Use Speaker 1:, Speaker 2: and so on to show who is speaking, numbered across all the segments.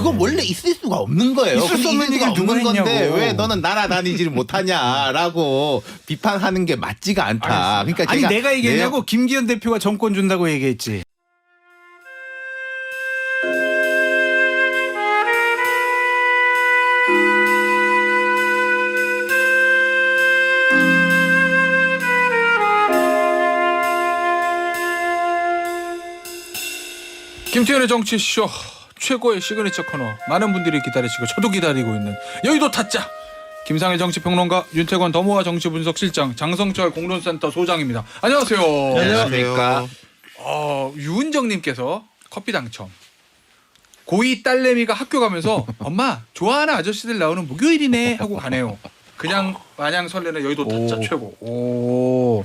Speaker 1: 그건 원래 있을 수가 없는 거예요.
Speaker 2: 있을 수 없는 얘기를 누가
Speaker 1: 없는 건데
Speaker 2: 했냐고.
Speaker 1: 왜 너는 날아다니지를 못하냐라고 비판하는 게 맞지가 않다. 그러니까
Speaker 2: 아니
Speaker 1: 제가
Speaker 2: 내가 얘기했냐고 김기현 대표가 정권 준다고 얘기했지.
Speaker 3: 김태현의 정치쇼 최고의 시그니처 코너 많은 분들이 기다리시고 저도 기다리고 있는 여의도 타짜 김상일 정치평론가 윤태권 더모아 정치분석실장 장성철 공론센터 소장입니다. 안녕하세요.
Speaker 1: 안녕하십니까.
Speaker 3: 유은정님께서 커피 당첨. 고2 딸내미가 학교 가면서 엄마 좋아하는 아저씨들 나오는 목요일이네 하고 가네요. 그냥 마냥 설레는 여의도 타짜 최고. 오.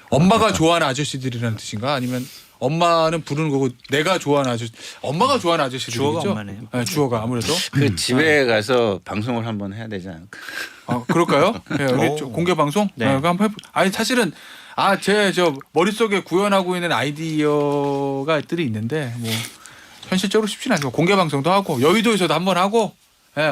Speaker 3: 엄마가 좋아하는 아저씨들이라는 뜻인가? 아니면 엄마는 부르는 거고 내가 좋아하는 아저씨, 엄마가 좋아하는 아저씨들이죠.
Speaker 2: 주어가 엄마네요.
Speaker 3: 네, 주어가 아무래도.
Speaker 4: 그 집에 가서 방송을 한번 해야 되지 않을까?
Speaker 3: 아, 그럴까요? 네, 여기 공개 방송?
Speaker 2: 네.
Speaker 3: 한번 아니 사실은 제 머릿속에 구현하고 있는 아이디어가들이 있는데 뭐 현실적으로 쉽지는 않죠. 공개 방송도 하고 여의도에서도 한번 하고,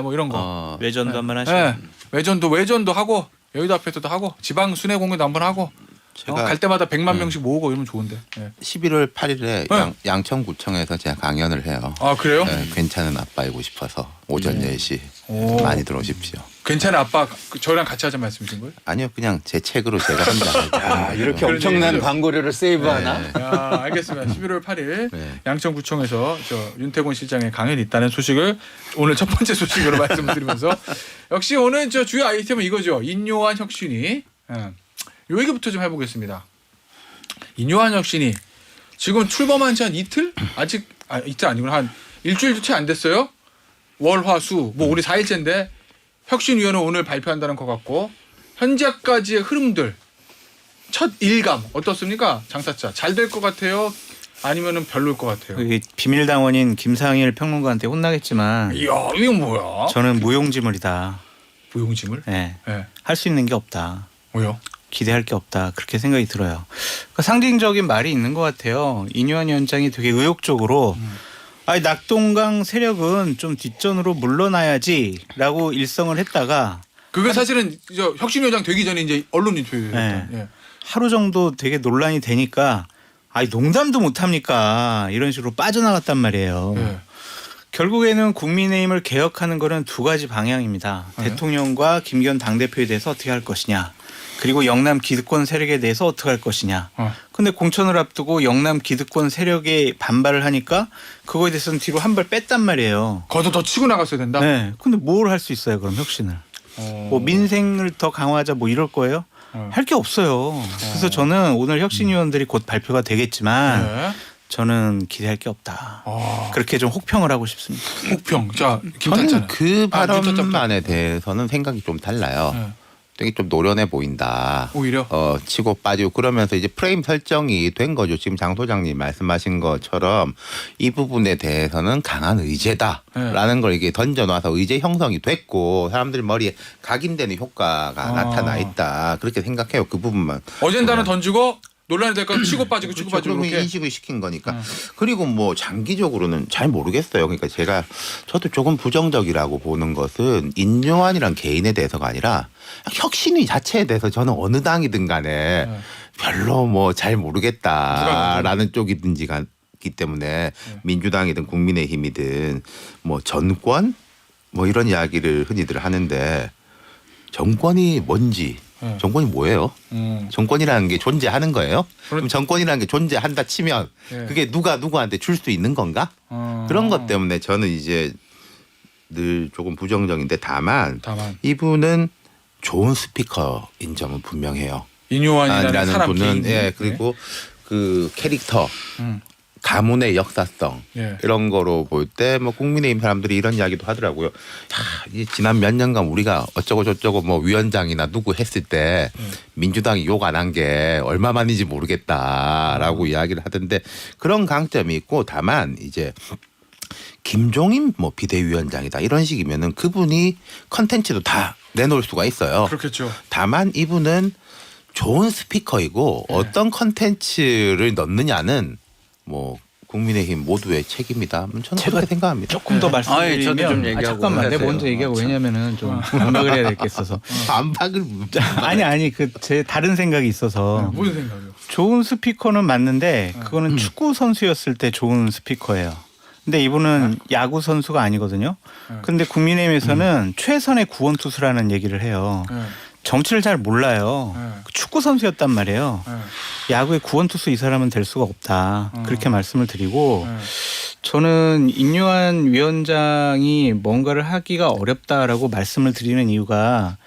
Speaker 3: 뭐 이런 거.
Speaker 2: 외전도 한번 하시고.
Speaker 3: 네, 외전도 하고 여의도 앞에서도 하고 지방 순회 공연도 한번 하고.
Speaker 1: 제가
Speaker 3: 갈 때마다 100만 명씩 모으고 이러면 좋은데. 네.
Speaker 1: 11월 8일에 양천구청에서 제가 강연을 해요.
Speaker 3: 아 그래요?
Speaker 1: 네, 괜찮은 아빠이고 싶어서 오전 10시
Speaker 3: 오.
Speaker 1: 많이 들어오십시오.
Speaker 3: 괜찮아 아빠 저랑 같이 하자 말씀이신 거예요?
Speaker 1: 아니요, 그냥 제 책으로 제가 한다.
Speaker 4: 이렇게
Speaker 3: 그런
Speaker 4: 엄청난
Speaker 3: 얘기죠.
Speaker 4: 광고료를 세이브하나?
Speaker 1: 네.
Speaker 3: 야, 알겠습니다. 11월 8일
Speaker 1: 네.
Speaker 3: 양천구청에서 윤태권 실장의 강연이 있다는 소식을 오늘 첫 번째 소식으로 말씀을 드리면서 역시 오늘 주요 아이템은 이거죠. 인요한 혁신이. 요 얘기부터 좀 해보겠습니다. 인요한 혁신이 지금 출범한 지 한 이틀? 아직 이틀 아니구나. 한 일주일도 채 안 됐어요. 월, 화, 수. 뭐 우리 4일째인데 혁신위원회 오늘 발표한다는 것 같고 현재까지의 흐름들 첫 일감 어떻습니까? 장사차 잘 될 것 같아요? 아니면은 별로일 것 같아요?
Speaker 2: 비밀 당원인 김상일 평론가한테 혼나겠지만
Speaker 3: 이야 이건 뭐야?
Speaker 2: 저는 무용지물이다.
Speaker 3: 무용지물?
Speaker 2: 네.
Speaker 3: 네.
Speaker 2: 할 수 있는 게 없다.
Speaker 3: 뭐요?
Speaker 2: 기대할 게 없다. 그렇게 생각이 들어요. 그러니까 상징적인 말이 있는 것 같아요. 인요한 위원장이 되게 의욕적으로 낙동강 세력은 좀 뒷전으로 물러나야지라고 일성을 했다가
Speaker 3: 그게 사실은 혁신위원장 되기 전에 이제 언론 인터뷰였다.
Speaker 2: 네.
Speaker 3: 예.
Speaker 2: 하루 정도 되게 논란이 되니까 농담도 못합니까? 이런 식으로 빠져나갔단 말이에요.
Speaker 3: 예.
Speaker 2: 결국에는 국민의힘을 개혁하는 거는 두 가지 방향입니다.
Speaker 3: 네.
Speaker 2: 대통령과 김기현 당대표에 대해서 어떻게 할 것이냐. 그리고 영남 기득권 세력에 대해서 어떻게 할 것이냐. 근데 공천을 앞두고 영남 기득권 세력에 반발을 하니까 그거에 대해서는 뒤로 한 발 뺐단 말이에요.
Speaker 3: 거기서 더 치고 나갔어야 된다?
Speaker 2: 네. 근데 뭘 할 수 있어요, 그럼 혁신을. 뭐 민생을 더 강화하자 뭐 이럴 거예요? 할 게 없어요. 그래서 저는 오늘 혁신위원들이 곧 발표가 되겠지만
Speaker 3: 네.
Speaker 2: 저는 기대할 게 없다. 그렇게 좀 혹평을 하고 싶습니다.
Speaker 3: 혹평. 자,
Speaker 1: 저는
Speaker 3: 김탄찬.
Speaker 1: 그
Speaker 3: 김탄찬
Speaker 1: 발언만에 대해서는 생각이 좀 달라요.
Speaker 3: 네.
Speaker 1: 되게 좀 노련해 보인다.
Speaker 3: 오히려?
Speaker 1: 치고 빠지고 그러면서 이제 프레임 설정이 된 거죠. 지금 장 소장님 말씀하신 것처럼 이 부분에 대해서는 강한 의제다라는 걸 이게 던져놔서 의제 형성이 됐고 사람들 머리에 각인되는 효과가 나타나 있다. 그렇게 생각해요. 그 부분만.
Speaker 3: 어젠다는 던지고 논란이 될까 치고 빠지고 치고 빠지고
Speaker 1: 그러면
Speaker 3: 이렇게.
Speaker 1: 인식을 시킨 거니까. 그리고 뭐 장기적으로는 잘 모르겠어요. 그러니까 저도 조금 부정적이라고 보는 것은 인요한이란 개인에 대해서가 아니라 혁신위 자체에 대해서 저는 어느 당이든 간에 별로 뭐 잘 모르겠다라는 쪽이든지가 있기 때문에 민주당이든 국민의힘이든 뭐 전권 뭐 이런 이야기를 흔히들 하는데 정권이 뭔지 정권이 뭐예요? 정권이라는 게 존재하는 거예요? 그럼 정권이라는 게 존재한다 치면 그게 누가 누구한테 줄 수 있는 건가? 그런 것 때문에 저는 이제 늘 조금 부정적인데 다만 이분은 좋은 스피커인 점은 분명해요.
Speaker 3: 인요한이라는 사람
Speaker 1: 분은
Speaker 3: 개인이.
Speaker 1: 그리고 그 캐릭터 가문의 역사성 이런 거로 볼 때 뭐 국민의힘 사람들이 이런 이야기도 하더라고요. 이 지난 몇 년간 우리가 어쩌고 저쩌고 뭐 위원장이나 누구 했을 때 민주당이 욕 안 한 게 얼마만인지 모르겠다라고 이야기를 하던데 그런 강점이 있고 다만 이제 김종인 뭐 비대위원장이다 이런 식이면은 그분이 컨텐츠도 다 내놓을 수가 있어요.
Speaker 3: 그렇겠죠.
Speaker 1: 다만 이분은 좋은 스피커이고 어떤 컨텐츠를 넣느냐는 뭐 국민의힘 모두의 책임이다. 저는 그렇게 생각합니다.
Speaker 2: 조금 더 말씀드리면
Speaker 4: 저도 좀 얘기하고
Speaker 2: 잠깐만 내가
Speaker 4: 하세요.
Speaker 2: 먼저 얘기하고 왜냐면은 좀 반박을 해야 될 게 있어서
Speaker 1: 반박을
Speaker 2: 아니 그 제 다른 생각이 있어서
Speaker 3: 무슨 생각이요?
Speaker 2: 좋은 스피커는 맞는데 그거는 축구 선수였을 때 좋은 스피커예요. 근데 이분은 야구 선수가 아니거든요. 근데 국민의힘에서는 최선의 구원 투수라는 얘기를 해요. 정치를 잘 몰라요. 축구 선수였단 말이에요. 야구의 구원 투수 이 사람은 될 수가 없다. 그렇게 말씀을 드리고 저는 인요한 위원장이 뭔가를 하기가 어렵다라고 말씀을 드리는 이유가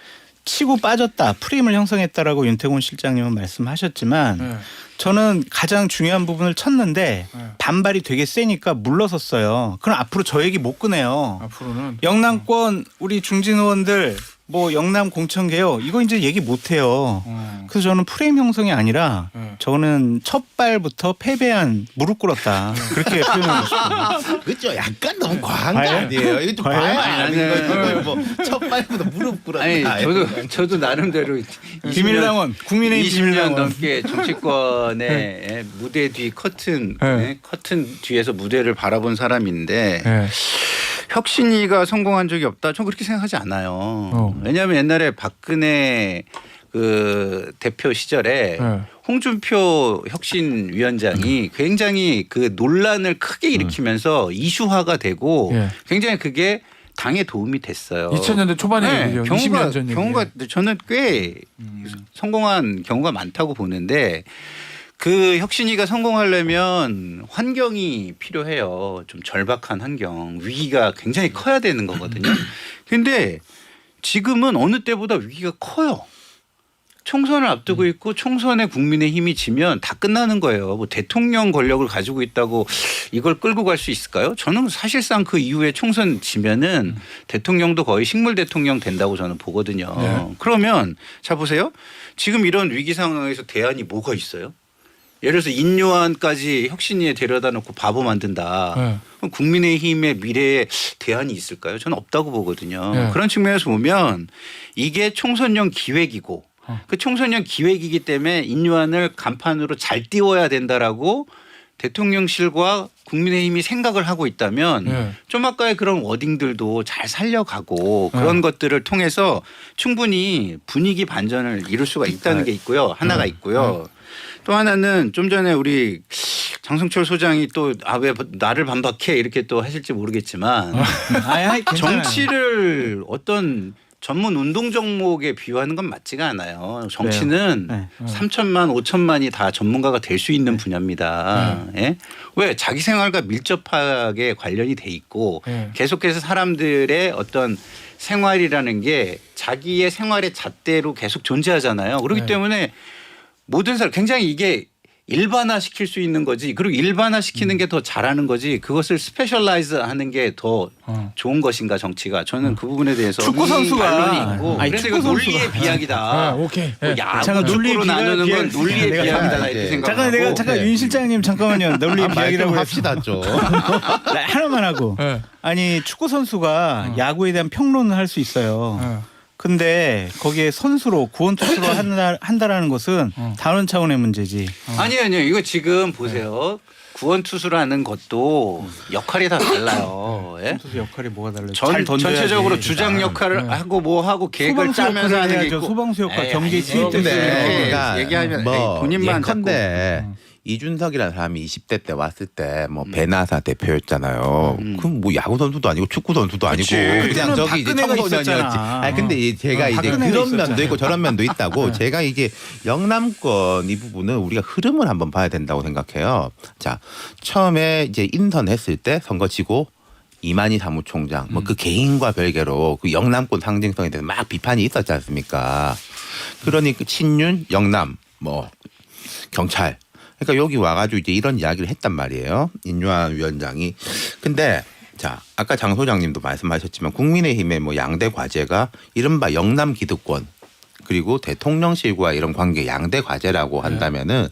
Speaker 2: 치고 빠졌다, 프레임을 형성했다라고 윤태곤 실장님은 말씀하셨지만 저는 가장 중요한 부분을 쳤는데 반발이 되게 세니까 물러섰어요. 그럼 앞으로 저 얘기 못 꺼내요.
Speaker 3: 앞으로는
Speaker 2: 영남권 우리 중진 의원들 뭐 영남 공천 개혁 이거 이제 얘기 못 해요. 그래서 저는 프레임 형성이 아니라 저는 첫 발부터 패배한 무릎 꿇었다. 그렇게 표현하고 싶어요.
Speaker 1: 그렇죠. 약간 너무 과한 거
Speaker 2: 과해요?
Speaker 1: 아니에요? 이거 좀
Speaker 2: 과해요?
Speaker 1: 과한 아닌 거지. 뭐첫 발부터 무릎 꿇었다.
Speaker 4: 아니 저도 나름대로
Speaker 2: 비밀당원 국민의힘
Speaker 4: 20년
Speaker 2: 비밀당원.
Speaker 4: 넘게 정치권의 무대 뒤 커튼 커튼 뒤에서 무대를 바라본 사람인데 혁신위가 성공한 적이 없다. 전 그렇게 생각하지 않아요. 왜냐하면 옛날에 박근혜 그 대표 시절에 홍준표 혁신위원장이 굉장히 그 논란을 크게 일으키면서 이슈화가 되고 굉장히 그게 당에 도움이 됐어요.
Speaker 3: 2000년대 초반에 얘기죠. 20년 전 얘기예요.
Speaker 4: 경우가 저는 꽤 성공한 경우가 많다고 보는데 그 혁신위가 성공하려면 환경이 필요해요. 좀 절박한 환경, 위기가 굉장히 커야 되는 거거든요. 근데 지금은 어느 때보다 위기가 커요. 총선을 앞두고 있고 총선에 국민의힘이 지면 다 끝나는 거예요. 뭐 대통령 권력을 가지고 있다고 이걸 끌고 갈 수 있을까요? 저는 사실상 그 이후에 총선 지면은 대통령도 거의 식물 대통령 된다고 저는 보거든요. 그러면 자 보세요. 지금 이런 위기 상황에서 대안이 뭐가 있어요? 예를 들어서 인요한까지 혁신위에 데려다 놓고 바보 만든다. 그럼 국민의힘의 미래에 대안이 있을까요? 저는 없다고 보거든요. 그런 측면에서 보면 이게 총선용 기획이고 그 총선용 기획이기 때문에 인요한을 간판으로 잘 띄워야 된다라고 대통령실과 국민의힘이 생각을 하고 있다면 좀 아까의 그런 워딩들도 잘 살려가고 그런 것들을 통해서 충분히 분위기 반전을 이룰 수가 있다는 게 있고요. 하나가 있고요. 또 하나는 좀 전에 우리 장성철 소장이 또 왜 나를 반박해 이렇게 또 하실지 모르겠지만 정치를 어떤 전문 운동 종목에 비유하는 건 맞지가 않아요. 정치는 3천만 5천만이 다 전문가가 될 수 있는 분야입니다. 예? 왜 자기 생활과 밀접하게 관련이 돼 있고 계속해서 사람들의 어떤 생활이라는 게 자기의 생활의 잣대로 계속 존재하잖아요. 그렇기 때문에 모든 사람 굉장히 이게 일반화 시킬 수 있는 거지. 그리고 일반화 시키는 게 더 잘하는 거지. 그것을 스페셜라이즈 하는 게 더 좋은 것인가 정치가. 저는 그 부분에 대해서
Speaker 2: 축구 선수가
Speaker 4: 반론이 있고.
Speaker 2: 아니,
Speaker 4: 그래서
Speaker 2: 축구
Speaker 4: 이거 논리의
Speaker 2: 선수가.
Speaker 4: 비약이다.
Speaker 3: 오케이.
Speaker 4: 뭐 야구
Speaker 2: 잠깐
Speaker 4: 축구로 나누는 건
Speaker 2: 비약-
Speaker 4: 논리의
Speaker 2: 내가
Speaker 4: 비약이다 이렇게 생각하고.
Speaker 2: 잠깐 내가 잠깐 윤 실장님 잠깐만요. 논리 비약이라고
Speaker 1: 합시다 좀.
Speaker 2: 하나만 하고. 아니 축구 선수가 야구에 대한 평론을 할 수 있어요. 근데 거기에 선수로 구원 투수로 한다라는 것은 다른 차원의 문제지.
Speaker 4: 아니요. 이거 지금 보세요. 구원 투수라는 것도 역할이 다 달라요. 예?
Speaker 2: 선수 역할이 뭐가 달라요? 잘 던져야지.
Speaker 4: 전체적으로 주장 역할을 하고 뭐 하고 계획을
Speaker 2: 소방수
Speaker 4: 짜면서
Speaker 2: 역할을
Speaker 4: 하는 게
Speaker 2: 해야죠.
Speaker 4: 있고.
Speaker 2: 소방수 역할
Speaker 4: 에이,
Speaker 2: 경기에
Speaker 4: 아니지.
Speaker 2: 투입될 수 있는
Speaker 4: 네.
Speaker 2: 거.
Speaker 1: 그러니까
Speaker 4: 얘기하면
Speaker 1: 뭐
Speaker 4: 본인만
Speaker 1: 예컨대 이준석이라는 사람이 20대 때 왔을 때 뭐 배나사 대표였잖아요. 그럼 뭐 야구 선수도 아니고 축구 선수도 아니고
Speaker 2: 그치.
Speaker 1: 그냥
Speaker 2: 그때는
Speaker 1: 저기 이제
Speaker 2: 박근혜가
Speaker 1: 청소년이었지.
Speaker 2: 있었잖아.
Speaker 1: 아니 근데 제가 이제
Speaker 2: 박근혜가
Speaker 1: 그런
Speaker 2: 있었잖아.
Speaker 1: 면도 있고 저런 면도 있다고 제가 이게 영남권 이 부분은 우리가 흐름을 한번 봐야 된다고 생각해요. 자 처음에 이제 인선했을 때 선거 지고 이만희 사무총장 뭐 그 개인과 별개로 그 영남권 상징성에 대해서 막 비판이 있었지 않습니까? 그러니 친윤 영남 뭐 경찰 그러니까 여기 와가지고 이제 이런 이야기를 했단 말이에요. 인요한 위원장이. 근데 자 아까 장 소장님도 말씀하셨지만 국민의힘의 뭐 양대 과제가 이른바 영남 기득권 그리고 대통령실과 이런 관계 양대 과제라고 한다면은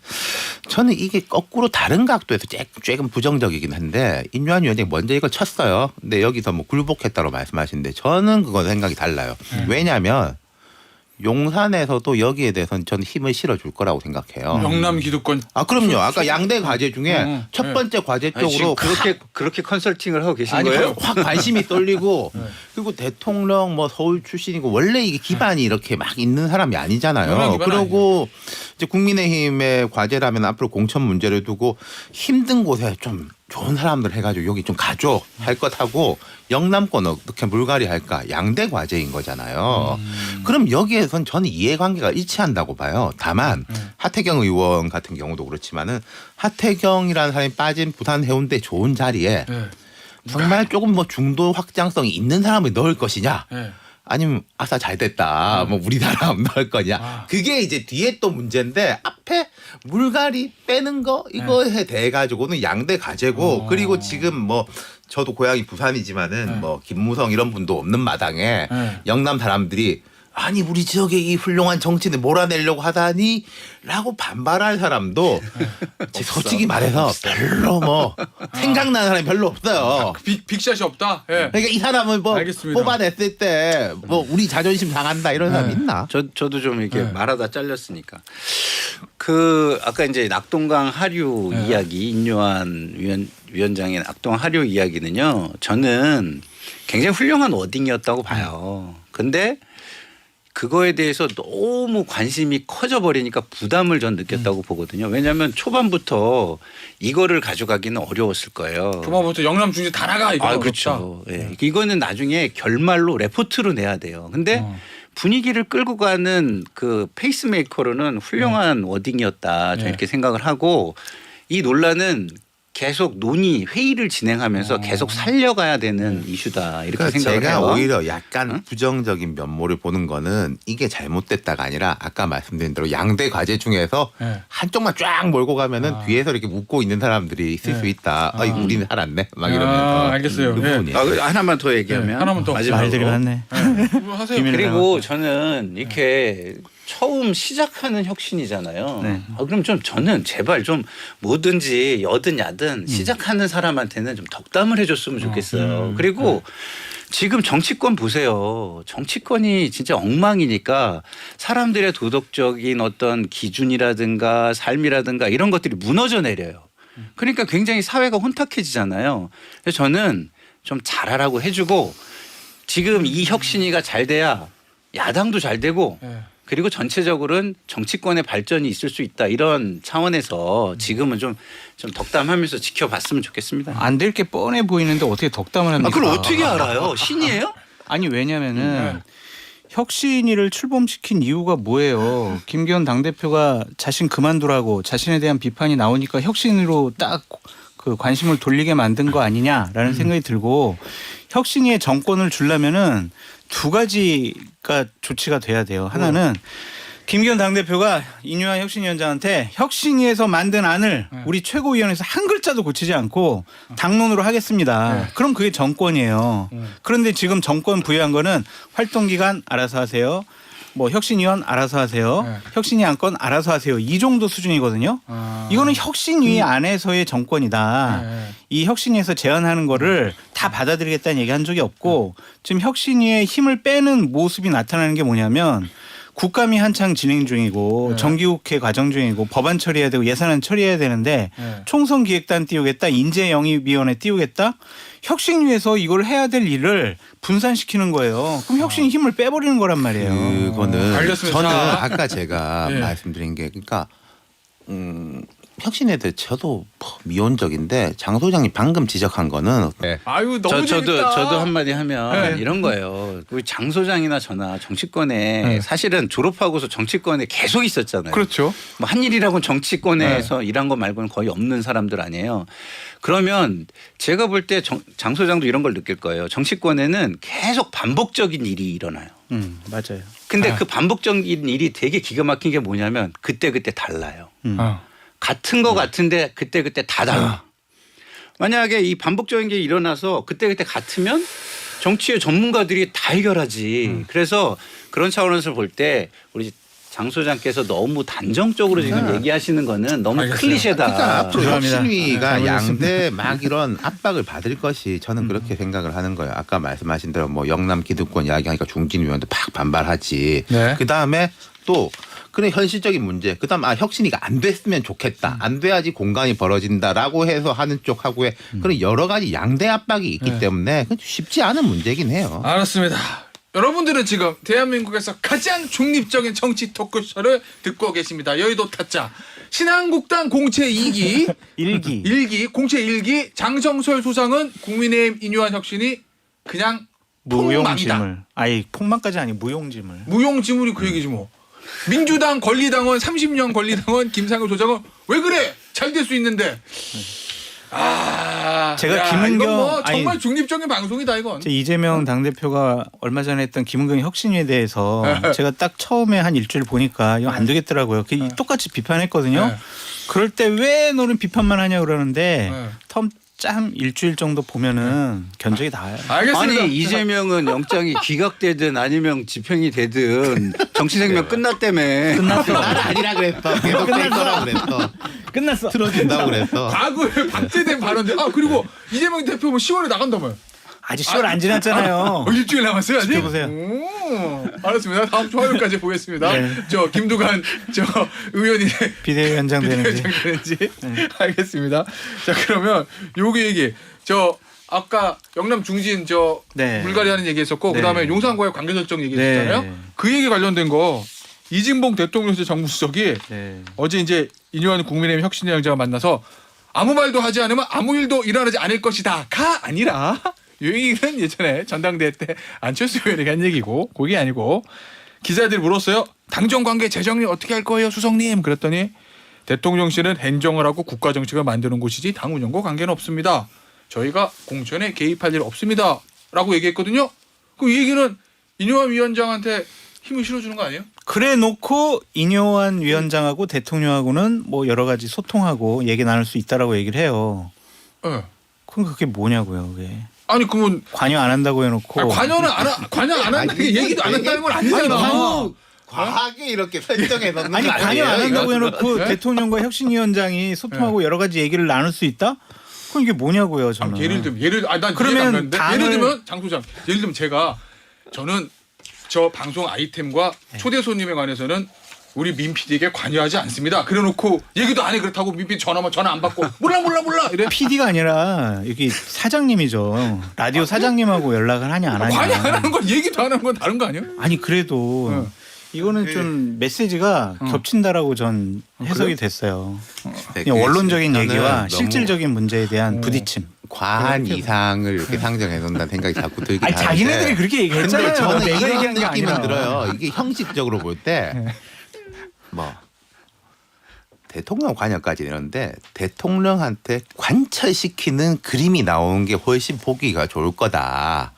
Speaker 1: 저는 이게 거꾸로 다른 각도에서 조금 부정적이긴 한데 인요한 위원장이 먼저 이걸 쳤어요. 근데 여기서 뭐 굴복했다고 말씀하시는데 저는 그건 생각이 달라요. 왜냐하면 용산에서도 여기에 대해서는 저는 힘을 실어줄 거라고 생각해요.
Speaker 3: 영남 기득권.
Speaker 1: 아 그럼요. 아까 양대 과제 중에 첫 번째 과제
Speaker 4: 아니, 지금
Speaker 1: 쪽으로
Speaker 4: 그렇게 컨설팅을 하고 계신
Speaker 1: 아니
Speaker 4: 거예요?
Speaker 1: 확 관심이 쏠리고 그리고 대통령 뭐 서울 출신이고 원래 이게 기반이 이렇게 막 있는 사람이
Speaker 3: 영남
Speaker 1: 아니잖아요.
Speaker 3: 기반
Speaker 1: 그리고 이제 국민의힘의 과제라면 앞으로 공천 문제를 두고 힘든 곳에 좀 좋은 사람들 해가지고 여기 좀 가줘 할 것 하고 영남권 어떻게 물갈이 할까 양대 과제인 거잖아요. 그럼 여기에선 저는 이해관계가 일치한다고 봐요. 다만 하태경 의원 같은 경우도 그렇지만은 하태경이라는 사람이 빠진 부산 해운대 좋은 자리에
Speaker 3: 네.
Speaker 1: 정말 조금 뭐 중도 확장성이 있는 사람을 넣을 것이냐
Speaker 3: 네.
Speaker 1: 아니면 아싸 잘 됐다 뭐 우리 사람 넣을 거냐 그게 이제 뒤에 또 문제인데 앞에 물갈이 빼는 거 이거에 대해 가지고는 양대 과제고 그리고 지금 뭐 저도 고향이 부산이지만은 뭐 김무성 이런 분도 없는 마당에 영남 사람들이 아니 우리 지역에 이 훌륭한 정치인을 몰아내려고 하다니 라고 반발할 사람도 솔직히 말해서 별로 뭐 생각나는 사람이 별로 없어요.
Speaker 3: 빅샷이 없다. 예.
Speaker 1: 그러니까 이 사람을 뭐
Speaker 3: 알겠습니다.
Speaker 1: 뽑아냈을 때 뭐 우리 자존심 상한다 이런 사람 있나?
Speaker 4: 저도 좀 이렇게
Speaker 3: 네.
Speaker 4: 말하다 잘렸으니까. 그 아까 이제 낙동강 하류 이야기 인요한 위원장의 낙동강 하류 이야기는요. 저는 굉장히 훌륭한 워딩이었다고 봐요. 근데 그거에 대해서 너무 관심이 커져 버리니까 부담을 전 느꼈다고 보거든요. 왜냐하면 초반부터 이거를 가져가기는 어려웠을 거예요.
Speaker 3: 초반부터 영남 중지 다 나가 이거.
Speaker 4: 아, 그렇죠. 예. 이거는 나중에 결말로 레포트로 내야 돼요. 근데 분위기를 끌고 가는 그 페이스메이커로는 훌륭한 워딩이었다. 저는 이렇게 생각을 하고 이 논란은 계속 논의 회의를 진행하면서 계속 살려가야 되는 이슈다 이렇게
Speaker 1: 그러니까
Speaker 4: 생각을
Speaker 1: 제가
Speaker 4: 해요.
Speaker 1: 오히려 약간 부정적인 면모를 보는 거는 이게 잘못됐다가 아니라 아까 말씀드린 대로 양대 과제 중에서 한쪽만 쫙 몰고 가면은 뒤에서 이렇게 웃고 있는 사람들이 있을 수 있다. 아, 이거 우리는 살았네. 막 이러면서.
Speaker 3: 알겠어요.
Speaker 1: 그
Speaker 3: 예.
Speaker 1: 부분이에요.
Speaker 4: 하나만 더 얘기하면
Speaker 3: 하나만 더.
Speaker 4: 마지막으로.
Speaker 2: 말들이 많네.
Speaker 3: 뭐 하세요.
Speaker 2: 비밀-
Speaker 4: 그리고 저는 이렇게 처음 시작하는 혁신이잖아요.
Speaker 2: 네.
Speaker 4: 그럼 좀 저는 제발 좀 뭐든지 여든 야든 시작하는 사람한테는 좀 덕담을 해줬으면 좋겠어요. 그리고 지금 정치권 보세요. 정치권이 진짜 엉망이니까 사람들의 도덕적인 어떤 기준이라든가 삶이라든가 이런 것들이 무너져 내려요. 그러니까 굉장히 사회가 혼탁해지잖아요. 그래서 저는 좀 잘하라고 해주고 지금 이 혁신이가 잘 돼야 야당도 잘 되고 그리고 전체적으로는 정치권의 발전이 있을 수 있다 이런 차원에서 지금은 좀 덕담하면서 지켜봤으면 좋겠습니다.
Speaker 2: 안 될 게 뻔해 보이는데 어떻게 덕담을 합니까?
Speaker 4: 그걸 어떻게 알아요? 신이에요?
Speaker 2: 아니 왜냐면은 혁신이를 출범시킨 이유가 뭐예요? 김기현 당대표가 자신 그만두라고 자신에 대한 비판이 나오니까 혁신으로 딱 그 관심을 돌리게 만든 거 아니냐라는 생각이 들고 혁신이의 정권을 주려면은 두 가지가 조치가 돼야 돼요. 하나는 김기현 당대표가 인유한 혁신위원장한테 혁신위에서 만든 안을 우리 최고위원회에서 한 글자도 고치지 않고 당론으로 하겠습니다. 그럼 그게 정권이에요. 그런데 지금 정권 부여한 거는 활동기간 알아서 하세요. 뭐 혁신위원 알아서 하세요. 혁신위 안건 알아서 하세요. 이 정도 수준이거든요. 이거는 혁신위 안에서의 정권이다. 이 혁신위에서 제안하는 거를 다 받아들이겠다는 얘기 한 적이 없고 지금 혁신위의 힘을 빼는 모습이 나타나는 게 뭐냐면 국감이 한창 진행 중이고 정기국회 과정 중이고 법안 처리해야 되고 예산안 처리해야 되는데 총선 기획단 띄우겠다, 인재영입위원회 띄우겠다. 혁신위에서 이걸 해야 될 일을 분산시키는 거예요. 그럼 혁신이 힘을 빼버리는 거란 말이에요.
Speaker 1: 그거는
Speaker 3: 알겠습니다.
Speaker 1: 저는
Speaker 3: 자.
Speaker 1: 아까 제가 말씀드린 게 그러니까 혁신에 대해 저도 미온적인데 장 소장님 방금 지적한 거는
Speaker 3: 아유 너무
Speaker 4: 저도
Speaker 3: 재밌다.
Speaker 4: 한마디 하면 이런 거예요. 우리 장 소장이나 저나 정치권에 사실은 졸업하고서 정치권에 계속 있었잖아요.
Speaker 3: 그렇죠.
Speaker 4: 뭐 한일이라고는 정치권에서 일한 거 말고는 거의 없는 사람들 아니에요. 그러면 제가 볼 때 장 소장도 이런 걸 느낄 거예요. 정치권에는 계속 반복적인 일이 일어나요.
Speaker 2: 맞아요.
Speaker 4: 근데 그 반복적인 일이 되게 기가 막힌 게 뭐냐면 그때 달라요. 같은 거 같은데 그때 다 달라. 만약에 이 반복적인 게 일어나서 그때 같으면 정치의 전문가들이 다 해결하지. 그래서 그런 차원에서 볼 때 우리 장 소장께서 너무 단정적으로 지금 얘기하시는 거는 너무
Speaker 3: 알겠어요.
Speaker 4: 클리셰다.
Speaker 1: 그러니까 앞으로
Speaker 2: 죄송합니다.
Speaker 1: 혁신위가
Speaker 2: 잘못했습니다.
Speaker 1: 양대 막 이런 압박을 받을 것이 저는 그렇게 생각을 하는 거예요. 아까 말씀하신 대로 뭐 영남 기득권 이야기하니까 중진위원도 팍 반발하지.
Speaker 3: 네.
Speaker 1: 그 다음에 또 그런 현실적인 문제. 그다음 혁신위가 안 됐으면 좋겠다. 안 돼야지 공간이 벌어진다라고 해서 하는 쪽하고의 그런 여러 가지 양대 압박이 있기
Speaker 3: 네.
Speaker 1: 때문에 그건 쉽지 않은 문제긴 해요.
Speaker 3: 알았습니다. 여러분들은 지금 대한민국에서 가장 중립적인 정치 토크쇼를 듣고 계십니다. 여의도 타짜 신한국당 공채 2기
Speaker 2: 일기
Speaker 3: 공채 1기 장성설 수상은 국민의힘 인요한 혁신이 그냥 폭망이다.
Speaker 2: 무용지물. 아니 폭망까지 아니 무용지물.
Speaker 3: 무용지물이 그 얘기지 뭐. 민주당 권리당원 30년 권리당원 김상현 소장은 왜 그래? 잘 될 수 있는데.
Speaker 2: 제가
Speaker 3: 야,
Speaker 2: 김은경-
Speaker 3: 이건 뭐 정말
Speaker 2: 아니,
Speaker 3: 중립적인 방송이다 이건.
Speaker 2: 이재명 당대표가 얼마 전에 했던 김은경 혁신위에 대해서 제가 딱 처음에 한 일주일 보니까 이거 안 되겠더라고요. 똑같이 비판했거든요.
Speaker 3: 네.
Speaker 2: 그럴 때 왜 너는 비판만 하냐 그러는데
Speaker 3: 네.
Speaker 2: 텀 일주일 정도 보면은 견적이 나와요.
Speaker 3: 알겠습니다.
Speaker 4: 아니 이재명은 영장이 기각되든 아니면 집행이 되든 정치 생명 끝났다며.
Speaker 2: 끝났어.
Speaker 1: 난 아니라 그랬어. 계속 될 거라 그랬어.
Speaker 2: 끝났어.
Speaker 1: 틀어준다고 그랬어.
Speaker 3: 과거에 박제된 발언들. 그리고 이재명 대표 뭐 10월에 나간다며요.
Speaker 2: 아직 10월 안 지났잖아요.
Speaker 3: 일주일 남았어요 아직.
Speaker 2: 지켜보세요.
Speaker 3: 오, 알았습니다. 다음 주 화요일까지 보겠습니다.
Speaker 2: 네.
Speaker 3: 저 김두관 저 의원이
Speaker 2: 비대위원장 되는지.
Speaker 3: 되는지 알겠습니다. 자 그러면 요기 얘기 저 아까 영남 중진 저
Speaker 2: 네.
Speaker 3: 물갈이 하는 얘기했었고
Speaker 2: 네.
Speaker 3: 그다음에 용산과의 관계 설정 얘기했잖아요.
Speaker 2: 네.
Speaker 3: 그 얘기 관련된 거 이진봉 대통령실 정무수석이
Speaker 2: 네.
Speaker 3: 어제 이제 인요한 국민의힘 혁신위원장을 만나서 아무 말도 하지 않으면 아무 일도 일어나지 않을 것이다가 아니라 이 얘기는 예전에 전당대회 때 안철수 의원이 한 얘기고 그게 아니고 기자들이 물었어요. 당정관계 재정리 어떻게 할 거예요 수석님. 그랬더니 대통령실은 행정을 하고 국가정책을 만드는 곳이지 당 운영과 관계는 없습니다. 저희가 공천에 개입할 일 없습니다. 라고 얘기했거든요. 그럼 이 얘기는 인요한 위원장한테 힘을 실어주는 거 아니에요?
Speaker 2: 그래 놓고 인요한 위원장하고 대통령하고는 뭐 여러 가지 소통하고 얘기 나눌 수 있다라고 얘기를 해요.
Speaker 3: 네.
Speaker 2: 그럼 그게 뭐냐고요, 그게.
Speaker 3: 아니 그러면
Speaker 2: 관여 안 한다고 해놓고.
Speaker 3: 관여 안 한다는 게 얘기도 안 한다는 건 아니잖아.
Speaker 1: 너무 과하게 이렇게 설정해 놓는
Speaker 2: 아니
Speaker 1: 거
Speaker 2: 관여 안
Speaker 1: 아니에요,
Speaker 2: 한다고
Speaker 1: 이거?
Speaker 2: 해놓고
Speaker 3: 네?
Speaker 2: 대통령과 혁신위원장이 소통하고 여러 가지 얘기를 나눌 수 있다? 그럼 이게 뭐냐고요, 저는.
Speaker 3: 예를 들면 난
Speaker 2: 그러면
Speaker 3: 이해가 안 가는데
Speaker 2: 당을-
Speaker 3: 예를 들면 장 소장 예를 들면 저는 저 방송 아이템과 초대 손님에 관해서는 우리 민 PD에게 관여하지 않습니다. 그래놓고 얘기도 안 해. 그렇다고 민 PD 전화 안 받고 몰라 이래.
Speaker 2: PD가 아니라 여기 사장님이죠. 라디오 사장님하고 연락을 하냐 안 하냐.
Speaker 3: 관여 안 하는 건 얘기도 안 하는 건 다른 거 아니에요?
Speaker 2: 아니 그래도
Speaker 3: 네.
Speaker 2: 이거는 좀 메시지가 겹친다라고 전 해석이 됐어요.
Speaker 1: 네,
Speaker 2: 그냥 원론적인
Speaker 1: 저는
Speaker 2: 얘기와
Speaker 1: 너무
Speaker 2: 실질적인 문제에 대한 부딪힘.
Speaker 1: 과한 이상을 이렇게 상정해 놓는다는 생각이 자꾸 들긴
Speaker 2: 아니
Speaker 1: 하는데.
Speaker 2: 자기네들이 그렇게
Speaker 1: 근데
Speaker 2: 얘기했잖아요.
Speaker 1: 저는
Speaker 2: 내가
Speaker 1: 이런
Speaker 2: 얘기한 게
Speaker 1: 느낌은
Speaker 2: 아니라.
Speaker 1: 들어요. 이게 형식적으로 볼 때 뭐 대통령 관여까지 이러는데 대통령한테 관철시키는 그림이 나오는 게 훨씬 보기가 좋을 거다.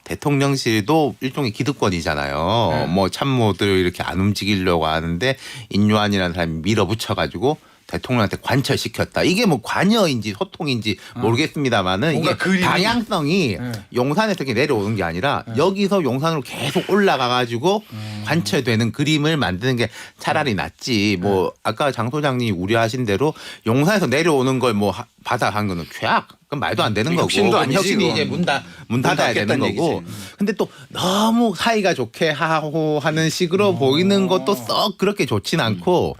Speaker 1: 대통령실도 일종의 기득권이잖아요.
Speaker 3: 네.
Speaker 1: 뭐 참모들 이렇게 안 움직이려고 하는데 인요한이라는 사람이 밀어붙여가지고 대통령한테 관철시켰다. 이게 뭐 관여인지 소통인지 모르겠습니다만은
Speaker 3: 뭔가
Speaker 1: 이게
Speaker 3: 그림이-
Speaker 1: 방향성이
Speaker 3: 네.
Speaker 1: 용산에서 이렇게 내려오는 게 아니라 여기서 용산으로 계속 올라가가지고 관철되는 그림을 만드는 게 차라리 낫지. 뭐 아까 장 소장님이 우려하신 대로 용산에서 내려오는 걸 뭐 받아 한 거는 최악. 그건 말도 안 되는 거고.
Speaker 4: 혁신도
Speaker 1: 그럼
Speaker 4: 아니지,
Speaker 1: 혁신이
Speaker 4: 그건.
Speaker 1: 이제 문 닫아야 되는
Speaker 4: 닫겠다는
Speaker 1: 거고.
Speaker 4: 얘기지.
Speaker 1: 근데 또 너무 사이가 좋게 하고 하는 식으로 보이는 것도 썩 그렇게 좋진 않고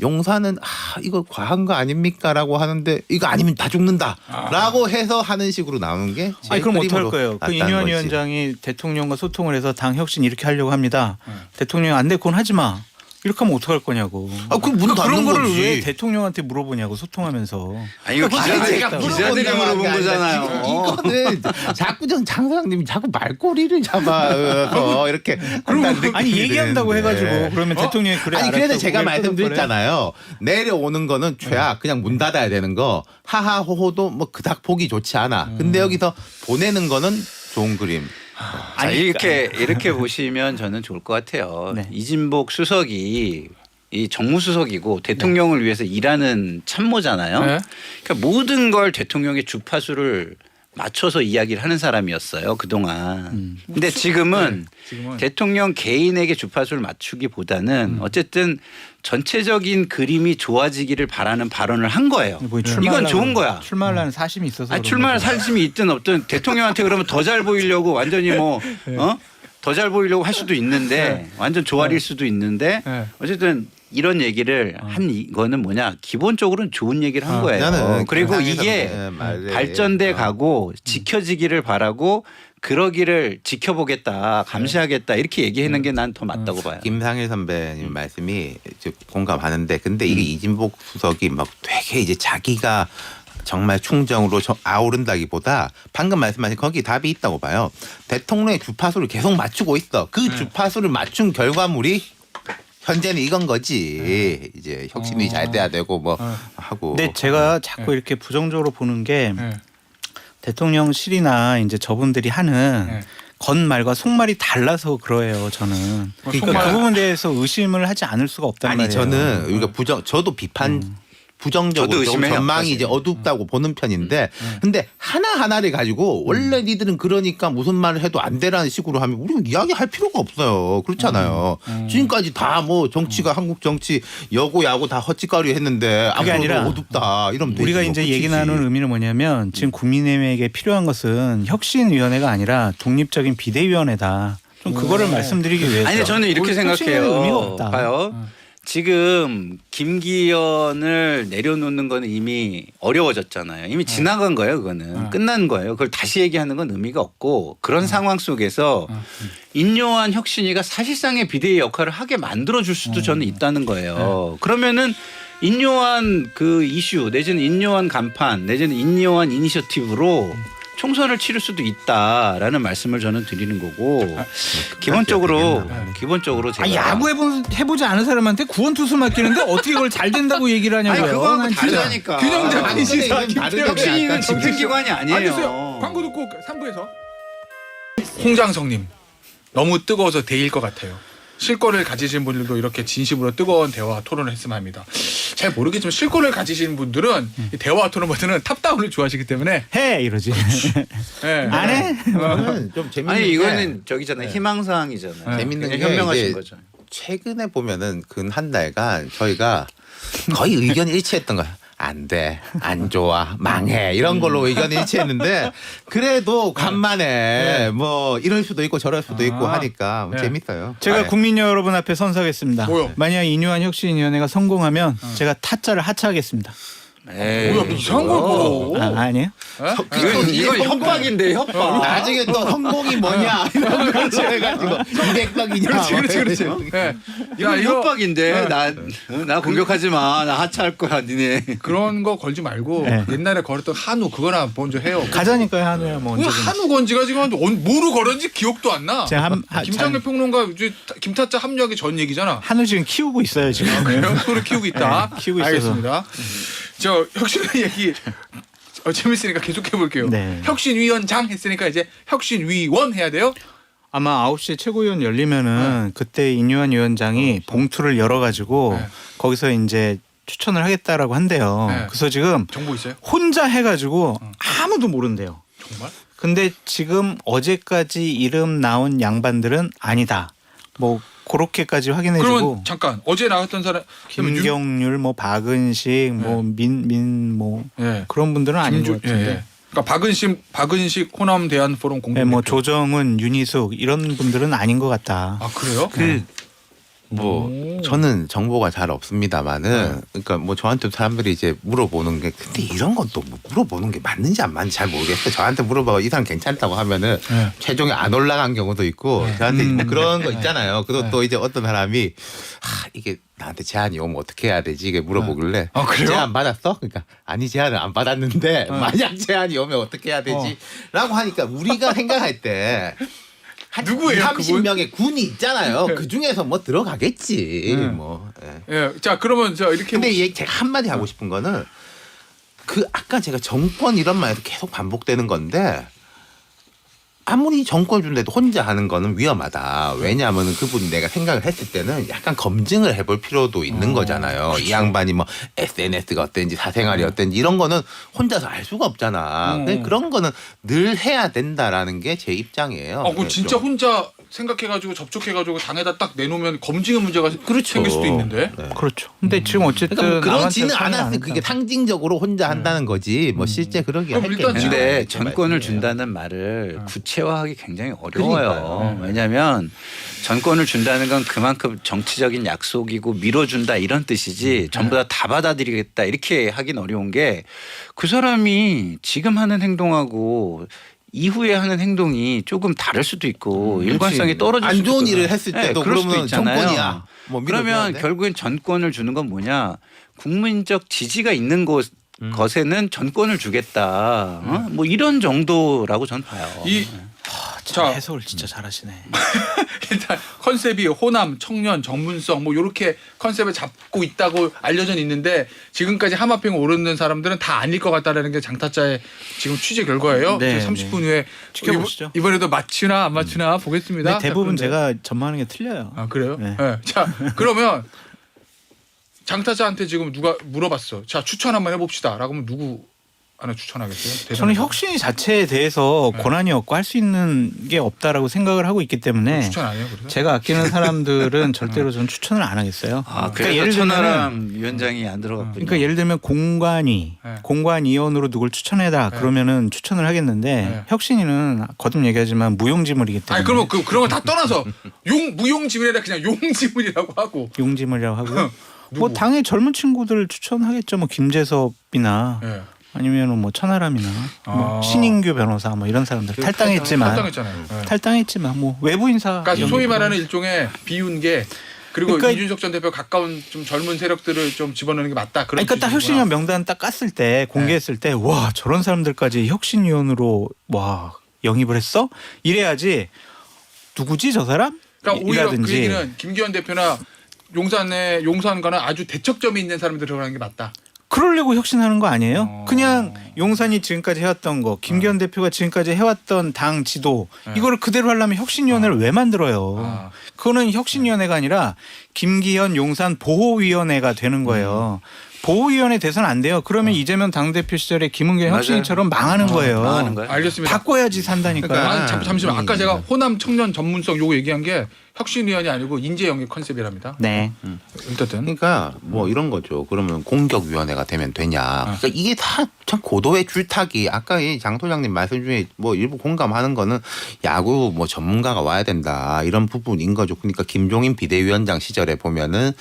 Speaker 1: 용산은 이거 과한 거 아닙니까라고 하는데 이거 아니면 다 죽는다라고 해서 하는 식으로 나오는 게 제
Speaker 2: 아니 그럼 어떡할
Speaker 1: 그림으로
Speaker 2: 거예요? 그
Speaker 1: 낫다는
Speaker 2: 인요한
Speaker 1: 거지.
Speaker 2: 위원장이 대통령과 소통을 해서 당 혁신 이렇게 하려고 합니다. 대통령 안 돼, 그건 하지 마. 이렇게 하면 어떡할 거냐고.
Speaker 1: 그럼 문
Speaker 2: 그런
Speaker 1: 닫는
Speaker 2: 거를
Speaker 1: 거지.
Speaker 2: 왜 대통령한테 물어보냐고 소통하면서.
Speaker 4: 아니 이거 기자들이 물어본 거잖아요.
Speaker 1: 이거는 자꾸 장 사장님이 자꾸 말꼬리를 잡아서 이렇게 한다는 느낌이
Speaker 2: 아니 얘기한다고
Speaker 1: 드는데.
Speaker 2: 해가지고 그러면 대통령이 그래.
Speaker 1: 아니 그래서
Speaker 2: 알았다고
Speaker 1: 제가
Speaker 2: 왜
Speaker 1: 말씀드렸잖아요. 내려오는 거는 최악. 그냥 문 닫아야 되는 거. 하하호호도 뭐 그닥 보기 좋지 않아. 근데 여기서 보내는 거는 좋은 그림.
Speaker 4: 자, 이렇게 보시면 저는 좋을 것 같아요.
Speaker 2: 네.
Speaker 4: 이진복 수석이 이 정무수석이고 대통령을 위해서 일하는 참모잖아요.
Speaker 3: 네.
Speaker 4: 그러니까 모든 걸 대통령의 주파수를 맞춰서 이야기를 하는 사람이었어요 그동안. 근데 지금은
Speaker 3: 지금은
Speaker 4: 대통령 개인에게 주파수를 맞추기보다는 어쨌든 전체적인 그림이 좋아지기를 바라는 발언을 한 거예요.
Speaker 2: 뭐
Speaker 4: 이건 좋은 거야.
Speaker 2: 출마하는 사심이 있어서.
Speaker 4: 아니, 출마할 사심이 있든 없든 대통령한테 그러면 더 잘 보이려고 완전히 뭐 더 잘 보이려고 할 수도 있는데 완전 조아릴 수도 있는데
Speaker 3: 네.
Speaker 4: 어쨌든 이런 얘기를 한 이거는 뭐냐 기본적으로는 좋은 얘기를 한 거예요.
Speaker 1: 나는
Speaker 4: 그리고
Speaker 1: 김상희
Speaker 4: 이게
Speaker 1: 선배 말에
Speaker 4: 발전돼 가고 지켜지기를 바라고 그러기를 지켜보겠다 감시하겠다 이렇게 얘기하는 게 난 더 맞다고 봐요.
Speaker 1: 김상일 선배님 말씀이 공감하는데 근데 이게 이진복 수석이 막 되게 이제 자기가 정말 충정으로 아우른다기보다 방금 말씀하신 거기 답이 있다고 봐요. 대통령의 주파수를 계속 맞추고 있어. 그 주파수를 맞춘 결과물이 현재는 이건 거지. 이제 혁신이 잘 돼야 되고 뭐 하고.
Speaker 2: 근데 제가 자꾸 이렇게 부정적으로 보는 게
Speaker 3: 네.
Speaker 2: 대통령실이나 이제 저분들이 하는
Speaker 3: 네.
Speaker 2: 겉말과 속말이 달라서 그래요. 저는. 그러니까
Speaker 3: 속말-
Speaker 2: 그 부분에 대해서 의심을 하지 않을 수가 없단
Speaker 1: 아니
Speaker 2: 말이에요.
Speaker 1: 저는 우리가 저도 비판 부정적으로
Speaker 4: 저도
Speaker 1: 좀
Speaker 4: 의심해요,
Speaker 1: 전망이
Speaker 4: 사실.
Speaker 1: 이제 어둡다고 보는 편인데 근데 하나하나를 가지고 원래 니들은 그러니까 무슨 말을 해도 안 되라는 식으로 하면 우리가 이야기할 필요가 없어요. 그렇잖아요. 지금까지 다 뭐 정치가 한국 정치 여고 야구 다 헛짓거리 했는데
Speaker 2: 그게
Speaker 1: 앞으로도
Speaker 2: 아니라
Speaker 1: 어둡다 이러면 되지.
Speaker 2: 우리가
Speaker 1: 뭐
Speaker 2: 이제
Speaker 1: 끝이지.
Speaker 2: 얘기 나누는 의미는 뭐냐면 지금 국민의힘에게 필요한 것은 혁신위원회가 아니라 독립적인 비대위원회다. 좀 그거를 말씀드리기 위해서.
Speaker 4: 아니 저는 이렇게
Speaker 2: 혁신위원회는
Speaker 4: 생각해요.
Speaker 2: 의미가 없다.
Speaker 4: 봐요. 지금 김기현을 내려놓는 거는 이미 어려워졌잖아요. 이미 지나간 거예요. 그거는 끝난 거예요. 그걸 다시 얘기하는 건 의미가 없고 그런 상황 속에서 인요한 혁신이가 사실상의 비대위 역할을 하게 만들어줄 수도 저는 있다는 거예요. 그러면은 인요한 그 이슈 내지는 인요한 간판 내지는 인요한 이니셔티브로 총선을 치를 수도 있다라는 말씀을 저는 드리는 거고 기본적으로 제가
Speaker 2: 야구 해보지 않은 사람한테 구원투수 맡기는데 어떻게 그걸 잘 된다고 얘기를 하냐고요.
Speaker 4: 아니 그거하고
Speaker 2: 난 진짜.
Speaker 4: 다르다니까.
Speaker 3: 균형 잡힌 시사
Speaker 1: 아니,
Speaker 3: 김태형
Speaker 4: 혁신이는
Speaker 3: 씨.
Speaker 4: 집행기관이 아니에요.
Speaker 3: 알겠어요. 광고 듣고 3부에서 홍장성님 너무 뜨거워서 데일 것 같아요. 실권을 가지신 분들도 이렇게 진심으로 뜨거운 대화 토론을 했으면 합니다. 잘 모르겠지만 실권을 가지신 분들은 이 대화 토론보다는 탑다운을 좋아하시기 때문에
Speaker 2: 해 이러지.
Speaker 3: 예.
Speaker 2: 안 해?
Speaker 1: 저는 좀 재밌는
Speaker 4: 아니
Speaker 1: 게
Speaker 4: 이거는 저기잖아요. 희망사항이잖아요.
Speaker 1: 재밌는
Speaker 4: 그냥
Speaker 1: 게
Speaker 4: 현명하신
Speaker 1: 이제
Speaker 4: 거죠.
Speaker 1: 최근에 보면은 근 한 달간 저희가 거의 의견이 일치했던 거야. 안 돼, 안 좋아, 망해 이런 걸로 의견이 일치했는데 그래도 간만에 뭐 이럴 수도 있고 저럴 수도 있고 하니까
Speaker 3: 네.
Speaker 1: 재밌어요.
Speaker 2: 제가
Speaker 1: 아,
Speaker 2: 국민 여러분 앞에 선서하겠습니다.
Speaker 3: 뭐요?
Speaker 2: 만약 인요한 혁신위원회가 성공하면 제가 타짜를 하차하겠습니다.
Speaker 4: 에이,
Speaker 3: 뭐야 이상한 걸 보고.
Speaker 2: 아니에요?
Speaker 4: 이건 협박인데 협박.
Speaker 1: 나중에 또 성공이 뭐냐 이런 걸 해가지고 200박이냐.
Speaker 3: 그렇지. 예.
Speaker 4: 이건
Speaker 3: 이거
Speaker 4: 협박인데 나 공격하지 마. 나 하차할 거야 니네.
Speaker 3: 그런 거 걸지 말고
Speaker 2: 네.
Speaker 3: 옛날에 걸었던 한우 그거나 먼저 해요.
Speaker 2: 가자니까요 한우야 뭐
Speaker 3: 그
Speaker 2: 언제든.
Speaker 3: 한우 건지가 지금 뭐로 걸었는지 기억도 안 나.
Speaker 2: 제가
Speaker 3: 김장래 평론가 이제 김타짜 합류하기 전 얘기잖아.
Speaker 2: 한우 지금 키우고 있어요 지금.
Speaker 3: 그래요? 소를 키우고 있다.
Speaker 2: 네, 키우고 있어서.
Speaker 3: 알겠습니다. 저 혁신 얘기 재밌으니까 계속해 볼게요.
Speaker 2: 네.
Speaker 3: 혁신위원장 했으니까 이제 혁신위원 해야 돼요.
Speaker 2: 아마 9시에 최고위원 열리면은 그때 인요한 위원장이 봉투를 열어가지고
Speaker 3: 네.
Speaker 2: 거기서 이제 추천을 하겠다라고 한대요.
Speaker 3: 네.
Speaker 2: 그래서 지금
Speaker 3: 정보 있어요?
Speaker 2: 혼자 해가지고 아무도 모른대요.
Speaker 3: 정말?
Speaker 2: 근데 지금 어제까지 이름 나온 양반들은 아니다. 뭐 그렇게까지 확인해주고
Speaker 3: 그러면 잠깐 어제 나왔던 사람 그러면
Speaker 2: 김경률, 뭐 박은식, 뭐 민 뭐
Speaker 3: 예.
Speaker 2: 그런 분들은 아닌 것 같은데.
Speaker 3: 예. 그러니까 박은식 호남 대한 포럼 공동.
Speaker 2: 네, 뭐 조정은, 윤희숙 이런 분들은 아닌 것 같다.
Speaker 3: 아 그래요?
Speaker 1: 뭐 저는 정보가 잘 없습니다만은 그러니까 뭐 저한테 사람들이 이제 물어보는 게 근데 이런 건 또 물어보는 게 맞는지 안 맞는지 잘 모르겠어요. 저한테 물어봐 이 사람 괜찮다고 하면은
Speaker 3: 네.
Speaker 1: 최종에 안 올라간 경우도 있고 저한테 뭐 그런 거 있잖아요. 그리고 또 이제 어떤 사람이 이게 나한테 제안이 오면 어떻게 해야 되지 이게 물어보길래
Speaker 3: 아, 그래요?
Speaker 1: 제안 받았어? 그러니까 아니 제안을 안 받았는데 만약 제안이 오면 어떻게 해야 되지?라고 하니까 우리가 생각할 때
Speaker 3: 누구예요,
Speaker 1: 30명의 군이 있잖아요. 그 중에서 뭐 들어가겠지. 뭐. 예.
Speaker 3: 예. 자 그러면 저 이렇게
Speaker 1: 근데 제가 한마디 하고 싶은 거는 그 아까 제가 정권 이런 말에서 계속 반복되는 건데 아무리 정권 준데도 혼자 하는 거는 위험하다. 왜냐하면 그분 내가 생각을 했을 때는 약간 검증을 해볼 필요도 있는 거잖아요. 이 양반이 뭐 SNS가 어땠는지 사생활이 어땠는지 이런 거는 혼자서 알 수가 없잖아. 그런 거는 늘 해야 된다라는 게 제 입장이에요.
Speaker 3: 그럼 진짜 혼자 생각해가지고 접촉해가지고 당에다 딱 내놓으면 검증의 문제가 생길 수도 있는데.
Speaker 1: 네.
Speaker 2: 그렇죠. 근데 지금 어쨌든
Speaker 1: 그러니까 뭐 그러지는
Speaker 2: 아무한테나
Speaker 1: 않았을
Speaker 2: 안
Speaker 1: 그게
Speaker 2: 했잖아.
Speaker 1: 상징적으로 혼자 한다는 거지. 뭐 실제 그러기
Speaker 3: 그럼 일단
Speaker 1: 했겠냐.
Speaker 4: 근데
Speaker 1: 이렇게
Speaker 4: 전권을
Speaker 1: 말씀이에요.
Speaker 4: 준다는 말을 구체화하기 굉장히 어려워요.
Speaker 1: 그러니까요.
Speaker 4: 왜냐하면 전권을 준다는 건 그만큼 정치적인 약속이고 밀어준다 이런 뜻이지 전부 다 받아들이겠다 이렇게 하긴 어려운 게 그 사람이 지금 하는 행동하고 이후에 하는 행동이 조금 다를 수도 있고 일관성이 떨어질
Speaker 1: 안
Speaker 4: 수도
Speaker 1: 좋은
Speaker 4: 있고.
Speaker 1: 일을 했을
Speaker 4: 네,
Speaker 1: 때도
Speaker 4: 그럴 수도
Speaker 1: 그러면
Speaker 4: 있잖아요.
Speaker 1: 정권이야. 뭐 밀어줘야
Speaker 4: 그러면
Speaker 1: 돼?
Speaker 4: 결국엔 전권을 주는 건 뭐냐 국민적 지지가 있는 것에는 전권을 주겠다. 뭐 이런 정도라고 저는 봐요.
Speaker 2: 진짜
Speaker 3: 자.
Speaker 2: 해석을 진짜 잘하시네.
Speaker 3: 일단 컨셉이 호남, 청년, 전문성 뭐 이렇게 컨셉을 잡고 있다고 알려져 있는데 지금까지 하마평 오르는 사람들은 다 아닐 것 같다라는 게 장타짜의 지금 취재 결과예요.
Speaker 2: 네,
Speaker 3: 이제 30분 후에
Speaker 2: 지켜보시죠.
Speaker 3: 이번에도 맞추나 안 맞추나 보겠습니다.
Speaker 2: 근데 대부분
Speaker 3: 자, 그런데-
Speaker 2: 제가 전망하는 게 틀려요.
Speaker 3: 아 그래요?
Speaker 2: 네.
Speaker 3: 네. 자 그러면 장타자한테 지금 누가 물어봤어. 자 추천 한번 해봅시다.라고 하면 누구 하나 추천하겠어요?
Speaker 2: 저는
Speaker 3: 대단하다.
Speaker 2: 혁신이 자체에 대해서
Speaker 3: 네.
Speaker 2: 권한이 없고 할 수 있는 게 없다라고 생각을 하고 있기 때문에
Speaker 3: 추천 안 해요. 그래서
Speaker 2: 제가 아끼는 사람들은 절대로 저는 추천을 안 하겠어요.
Speaker 4: 아,
Speaker 2: 그러니까
Speaker 4: 그래서
Speaker 2: 예를 들면
Speaker 4: 천하람 위원장이 안 들어갔군요.
Speaker 2: 그러니까 예를 들면 공관위,
Speaker 3: 네.
Speaker 2: 공관위원으로 누굴 추천해라
Speaker 3: 네.
Speaker 2: 그러면은 추천을 하겠는데
Speaker 3: 네.
Speaker 2: 혁신이는 거듭 얘기하지만 무용지물이기 때문에
Speaker 3: 아니 그러면 그런 거 다 떠나서 무용지물이라 그냥 용지물이라고 하고
Speaker 2: 무용지물이라고 하고요.
Speaker 3: 누구?
Speaker 2: 뭐 당의 젊은 친구들 추천하겠죠. 뭐 김재섭이나
Speaker 3: 네.
Speaker 2: 아니면은 뭐 천하람이나 뭐
Speaker 3: 아.
Speaker 2: 신인규 변호사 뭐 이런 사람들 탈당했지만
Speaker 3: 탈당했잖아요. 네.
Speaker 2: 탈당했지만 뭐 외부 인사
Speaker 3: 그러니까 소위
Speaker 2: 연결-
Speaker 3: 말하는 일종의 비운게 그리고
Speaker 2: 그러니까
Speaker 3: 이준석 전 대표 가까운 좀 젊은 세력들을 좀 집어넣는 게 맞다. 그런
Speaker 2: 그러니까 딱
Speaker 3: 취지구나.
Speaker 2: 혁신위원 명단 딱 깠을 때 공개했을 때 와 저런 사람들까지 혁신위원으로 와 영입을 했어? 이래야지 누구지 저 사람?
Speaker 3: 그러니까 오히려 그
Speaker 2: 이라든지.
Speaker 3: 얘기는 김기현 대표나 용산과는 아주 대척점이 있는 사람들 들어가는 게 맞다.
Speaker 2: 그러려고 혁신하는 거 아니에요?
Speaker 3: 어.
Speaker 2: 그냥 용산이 지금까지 해왔던 거, 김기현 대표가 지금까지 해왔던 당 지도
Speaker 3: 네.
Speaker 2: 이거를 그대로 하려면 혁신위원회를 왜 만들어요?
Speaker 3: 아.
Speaker 2: 그거는 혁신위원회가 아니라 김기현 용산 보호위원회가 되는 거예요. 보호위원회 돼서는 안 돼요. 그러면 이재명 당대표 시절에 김은경
Speaker 4: 맞아요.
Speaker 2: 혁신처럼 망하는 거예요.
Speaker 4: 망하는 거예요.
Speaker 3: 알겠습니다.
Speaker 2: 바꿔야지 산다니까요.
Speaker 1: 그러니까
Speaker 3: 잠시만 아까 제가 호남 청년 전문성 요거 얘기한 게 혁신위원이 아니고 인재 영입 컨셉이랍니다.
Speaker 2: 네.
Speaker 3: 어쨌든
Speaker 1: 그러니까 뭐 이런 거죠. 그러면 공격위원회가 되면 되냐. 그러니까 이게 다 참 고도의 줄타기. 아까 이 장 소장님 말씀 중에 뭐 일부 공감하는 거는 야구 뭐 전문가가 와야 된다 이런 부분인 거죠. 그러니까 김종인 비대위원장 시절에 보면은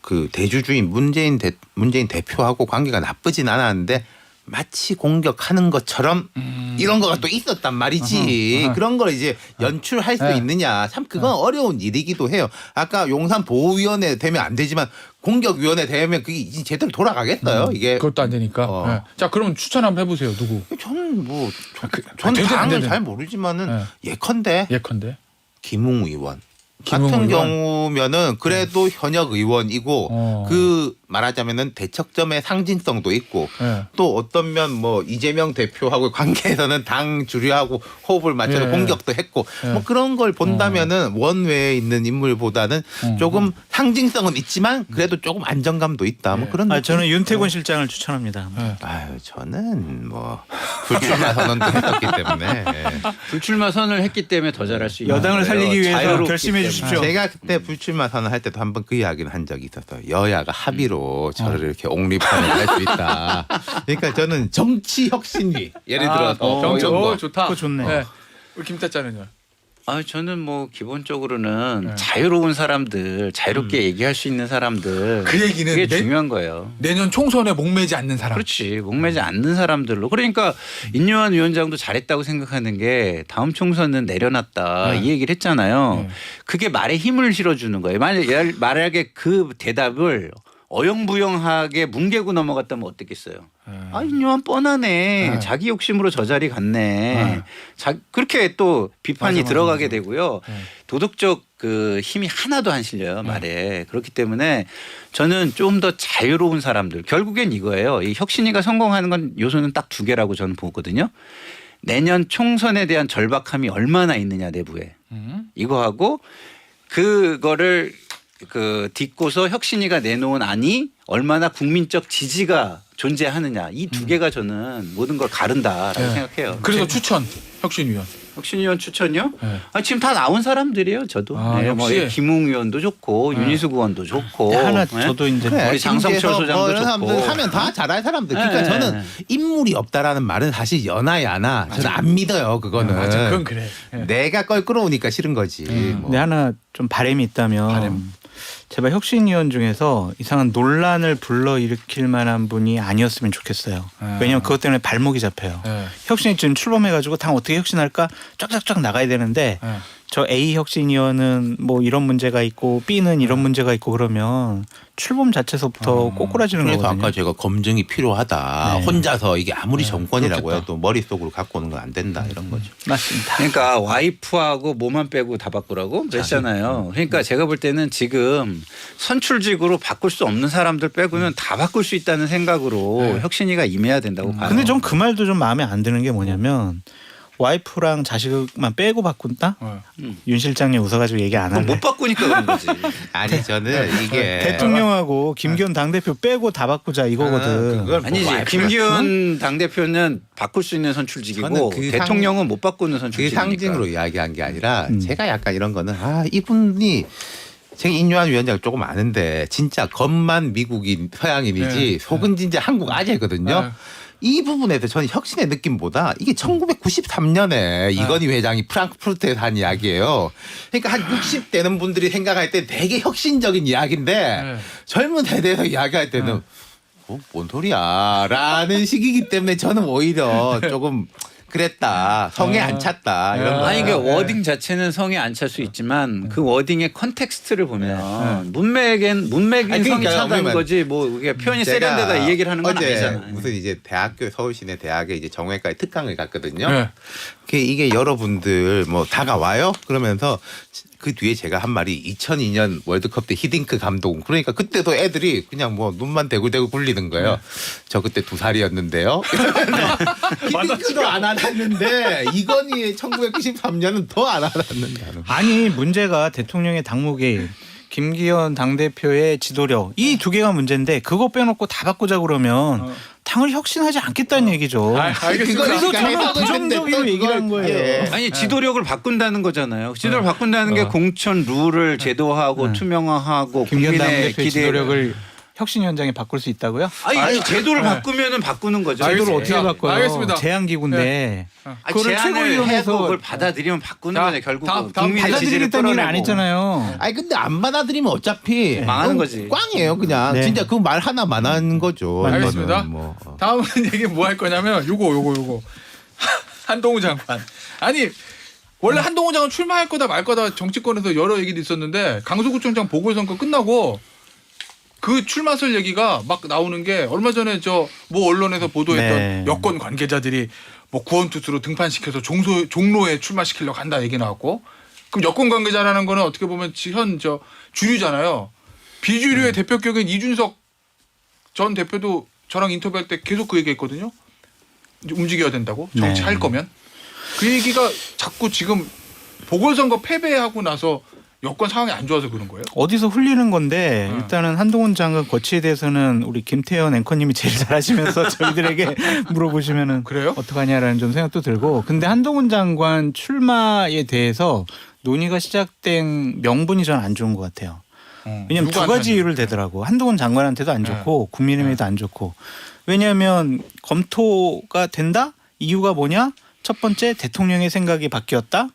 Speaker 1: 그 대주주인 문재인 대표하고 관계가 나쁘진 않았는데 마치 공격하는 것처럼 이런 거가 또 있었단 말이지. 그런 걸 이제 연출할 수
Speaker 3: 네.
Speaker 1: 있느냐. 참 그건 어려운 일이기도 해요. 아까 용산 보호위원회 되면 안 되지만 공격위원회 되면 그게 이제 제대로 돌아가겠어요. 이게
Speaker 3: 그것도 안 되니까.
Speaker 1: 어.
Speaker 3: 네. 자 그럼 추천 한번 해보세요. 누구?
Speaker 1: 저는 뭐
Speaker 3: 되든 안
Speaker 1: 당은
Speaker 3: 되든.
Speaker 1: 잘 모르지만은
Speaker 3: 네.
Speaker 1: 예컨대
Speaker 3: 예컨대.
Speaker 1: 김웅 의원.
Speaker 3: 김웅
Speaker 1: 같은
Speaker 3: 의원?
Speaker 1: 경우면은 그래도 현역 의원이고
Speaker 3: 어.
Speaker 1: 그 말하자면은 대척점의 상징성도 있고
Speaker 3: 네.
Speaker 1: 또 어떤 면 뭐 이재명 대표하고 관계에서는 당 주류하고 호흡을 맞춰서
Speaker 3: 예.
Speaker 1: 공격도 했고
Speaker 3: 예.
Speaker 1: 뭐 그런 걸 본다면은 원외에 있는 인물보다는 조금 상징성은 있지만 그래도 조금 안정감도 있다. 뭐 그런
Speaker 2: 아,
Speaker 1: 느낌.
Speaker 2: 저는 윤태곤 실장을 추천합니다.
Speaker 3: 네.
Speaker 1: 아유 저는 뭐 불출마 선언도 했었기 때문에
Speaker 4: 불출마 선을 했기 때문에 더 잘할 수 있는
Speaker 2: 여당을
Speaker 4: 거예요.
Speaker 2: 살리기 위해서
Speaker 4: 자유롭기
Speaker 2: 결심해
Speaker 4: 때문에.
Speaker 2: 주십시오.
Speaker 1: 제가 그때 불출마 선언할 때도 한번 그 이야기는 한 적이 있었어요. 여야가 합의로 저를 이렇게 옹립하는 할 수 있다. 그러니까 저는 정치 혁신위 예를 들어서
Speaker 3: 정치
Speaker 1: 이런 거.
Speaker 3: 좋다.
Speaker 2: 그거 좋네.
Speaker 3: 우리 김타짜는요.
Speaker 4: 아, 저는 뭐 기본적으로는
Speaker 3: 네.
Speaker 4: 자유로운 사람들, 자유롭게 얘기할 수 있는 사람들.
Speaker 3: 그 얘기는
Speaker 4: 그게
Speaker 3: 내-
Speaker 4: 중요한 거예요.
Speaker 3: 내년 총선에 목매지 않는 사람.
Speaker 4: 그렇지. 목매지 않는 사람들로. 그러니까 인요한 위원장도 잘했다고 생각하는 게 다음 총선은 내려놨다
Speaker 3: 네.
Speaker 4: 이 얘기를 했잖아요.
Speaker 3: 네.
Speaker 4: 그게 말에 힘을 실어주는 거예요. 만약에 그 대답을 어영부영하게 뭉개고 넘어갔다면 어땠겠어요? 아, 인요한 뻔하네.
Speaker 3: 네.
Speaker 4: 자기 욕심으로 저 자리 갔네.
Speaker 3: 네.
Speaker 4: 그렇게 또 비판이
Speaker 3: 맞아,
Speaker 4: 들어가게
Speaker 3: 맞아.
Speaker 4: 되고요.
Speaker 3: 네.
Speaker 4: 도덕적 그 힘이 하나도 안 실려요 말에. 그렇기 때문에 저는 좀 더 자유로운 사람들 결국엔 이거예요. 이 혁신위가 성공하는 건 요소는 딱 두 개라고 저는 보거든요. 내년 총선에 대한 절박함이 얼마나 있느냐 내부에 이거하고 그거를 딛고서 혁신위가 내놓은 안이 얼마나 국민적 지지가 존재하느냐 이 두 개가 저는 모든 걸 가른다라고
Speaker 3: 네.
Speaker 4: 생각해요.
Speaker 3: 그래서 추천 혁신위원.
Speaker 4: 혁신위원 추천요?
Speaker 3: 네.
Speaker 4: 지금 다 나온 사람들이에요. 저도.
Speaker 3: 아,
Speaker 4: 네, 뭐
Speaker 3: 역시.
Speaker 4: 김웅 의원도 좋고
Speaker 3: 네.
Speaker 4: 윤희숙 의원도 좋고.
Speaker 2: 하나
Speaker 4: 네?
Speaker 2: 저도 이제
Speaker 1: 그래,
Speaker 4: 우리 장성철
Speaker 1: 김재석
Speaker 4: 소장도
Speaker 1: 이런 사람들
Speaker 4: 좋고.
Speaker 1: 하면 다 잘할 사람들. 그러니까
Speaker 4: 네.
Speaker 1: 저는 인물이 없다라는 말은 사실 연하야나 저는 안 믿어요. 그거는.
Speaker 3: 맞아, 그건 그래. 네.
Speaker 1: 내가 껄끄러우니까 싫은 거지. 뭐.
Speaker 2: 근데 하나 좀 바람이 있다면
Speaker 3: 바람.
Speaker 2: 제발 혁신위원 중에서 이상한 논란을 불러일으킬 만한 분이 아니었으면 좋겠어요.
Speaker 3: 아.
Speaker 2: 왜냐하면 그것 때문에 발목이 잡혀요.
Speaker 3: 네.
Speaker 2: 혁신이 지금 출범해가지고 당 어떻게 혁신할까 쫙쫙쫙 나가야 되는데
Speaker 3: 네.
Speaker 2: 저 A 혁신위원은 뭐 이런 문제가 있고 B는 이런 문제가 있고 그러면 출범 자체서부터 꼬꾸라지는
Speaker 1: 그래서
Speaker 2: 거거든요.
Speaker 1: 아까 제가 검증이 필요하다.
Speaker 2: 네.
Speaker 1: 혼자서 이게 아무리 정권이라고
Speaker 3: 그렇겠다.
Speaker 1: 해도 머릿속으로 갖고 오는 건 안 된다 이런 거죠.
Speaker 2: 맞습니다.
Speaker 4: 그러니까 와이프하고 뭐만 빼고 다 바꾸라고 그랬잖아요. 그러니까 제가 볼 때는 지금 선출직으로 바꿀 수 없는 사람들 빼고는 다 바꿀 수 있다는 생각으로
Speaker 3: 네.
Speaker 4: 혁신위가 임해야 된다고 봐요.
Speaker 2: 근데 전 그 말도 좀 마음에 안 드는 게 뭐냐면 와이프랑 자식만 빼고 바꾼다? 윤 실장님 웃어가지고 얘기 안
Speaker 4: 그럼
Speaker 2: 할래.
Speaker 4: 못 바꾸니까 그런 거지.
Speaker 1: 아니 저는 이게
Speaker 2: 대통령하고 김기현 당대표 빼고 다 바꾸자 이거거든.
Speaker 1: 그걸 뭐
Speaker 4: 아니지.
Speaker 1: 와이프가-
Speaker 4: 김기현 당대표는 바꿀 수 있는
Speaker 1: 저는
Speaker 4: 선출직이고
Speaker 1: 그
Speaker 4: 대통령은 못 바꾸는
Speaker 1: 그게
Speaker 4: 선출직이니까.
Speaker 1: 상징으로 이야기한 게 아니라 제가 약간 이런 거는 이분이 제가 인유한 위원장 조금 아는데 진짜 겉만 미국인 서양인이지
Speaker 3: 네.
Speaker 1: 속은 진짜 한국 아재거든요.
Speaker 3: 네.
Speaker 1: 이 부분에서 저는 혁신의 느낌보다 이게 1993년에 이건희 회장이 프랑크푸르트에서 한 이야기예요. 그러니까 한 60 되는 분들이 생각할 때 되게 혁신적인 이야기인데
Speaker 3: 네.
Speaker 1: 젊은 세대에서 이야기할 때는 뭔 소리야 라는 시기이기 때문에 저는 오히려 조금 그랬다. 성에 안 찼다. 이런 거.
Speaker 4: 아니 그
Speaker 3: 네.
Speaker 4: 워딩 자체는 성에 안 찰 수 있지만 그 워딩의 컨텍스트를 보면 문맥인
Speaker 1: 아니,
Speaker 4: 성이
Speaker 1: 그러니까
Speaker 4: 차다는
Speaker 1: 그러면
Speaker 4: 거지 뭐 이게 표현이
Speaker 1: 제가
Speaker 4: 세련되다 이 얘기를 하는 건
Speaker 1: 어제
Speaker 4: 아니잖아요.
Speaker 1: 무슨 이제 대학교 서울시내 대학에 이제 정외과에 특강을 갔거든요.
Speaker 3: 네.
Speaker 1: 이게 여러분들 뭐 다가와요? 그러면서 그 뒤에 제가 한 말이 2002년 월드컵 때 히딩크 감독. 그러니까 그때도 애들이 그냥 뭐 눈만 대굴대굴 굴리는 거예요. 저 그때 2살이었는데요. 히딩크도 안 알았는데 이건희 1993년은 더 안 알았는다는.
Speaker 2: 아니 문제가 대통령의 당무기 김기현 당대표의 지도력 이 두 개가 문제인데 그거 빼놓고 다 바꾸자 그러면 당을 혁신하지 않겠다는 얘기죠.
Speaker 3: 알겠습니다.
Speaker 2: 그래서
Speaker 1: 그러니까
Speaker 2: 저는
Speaker 1: 해석을
Speaker 2: 부정적으로
Speaker 1: 했는데 또
Speaker 2: 얘기를 한
Speaker 1: 그걸-
Speaker 2: 거예요.
Speaker 1: 예.
Speaker 4: 아니 지도력을 바꾼다는 거잖아요. 지도를 바꾼다는 게 공천 룰을 제도화하고 투명화하고
Speaker 2: 김기현
Speaker 4: 국민의
Speaker 2: 당대표의
Speaker 4: 기대.
Speaker 2: 지도력을 혁신위원장이 바꿀 수 있다고요?
Speaker 4: 아니 제도를
Speaker 3: 네.
Speaker 4: 바꾸면은 바꾸는 거죠.
Speaker 2: 제도를
Speaker 3: 알겠습니다.
Speaker 2: 어떻게 바꿔요?
Speaker 3: 알겠습니다.
Speaker 2: 제한기구인데 그거를
Speaker 4: 제안을
Speaker 2: 최고위원회에서
Speaker 4: 해서 그걸 받아들이면 바꾸는
Speaker 3: 자,
Speaker 4: 거네 결국은.
Speaker 3: 다음
Speaker 4: 국민의 지지를
Speaker 2: 받아들이겠다는 얘기는 안
Speaker 4: 끌어내고.
Speaker 2: 했잖아요.
Speaker 1: 아니 근데 안 받아들이면 어차피
Speaker 4: 망하는 거지.
Speaker 1: 꽝이에요 그냥.
Speaker 2: 네.
Speaker 1: 진짜 그 말 하나만 하는 거죠.
Speaker 3: 알겠습니다.
Speaker 1: 이거는 뭐.
Speaker 3: 다음은 얘기 뭐 할 거냐면 요거 한동훈 장관. 아니 원래 한동훈 장관 출마할 거다 말 거다 정치권에서 여러 얘기도 있었는데 강서구청장 보궐선거 끝나고 그 출마설 얘기가 막 나오는 게 얼마 전에 저 뭐 언론에서 보도했던
Speaker 2: 네.
Speaker 3: 여권 관계자들이 뭐 구원투수로 등판시켜서 종로에 출마시키려고 한다 얘기 나왔고 그럼 여권 관계자라는 거는 어떻게 보면 현 저 주류잖아요. 비주류의 대표격인 이준석 전 대표도 저랑 인터뷰할 때 계속 그 얘기했거든요. 이제 움직여야 된다고 정치할
Speaker 2: 네.
Speaker 3: 거면 그 얘기가 자꾸 지금 보궐선거 패배하고 나서 여권 상황이 안 좋아서 그런 거예요.
Speaker 2: 어디서 흘리는 건데 일단은 한동훈 장관 거치에 대해서는 우리 김태현 앵커님이 제일 잘하시면서 저희들에게 물어보시면은
Speaker 3: 그래요?
Speaker 2: 어떡하냐라는 좀 생각도 들고 근데 한동훈 장관 출마에 대해서 논의가 시작된 명분이 저는 안 좋은 것 같아요. 왜냐하면 두 가지 이유를 대더라고. 한동훈 장관한테도 안 좋고 국민의힘에도 안 좋고. 왜냐하면 검토가 된다? 이유가 뭐냐? 첫 번째 대통령의 생각이 바뀌었다.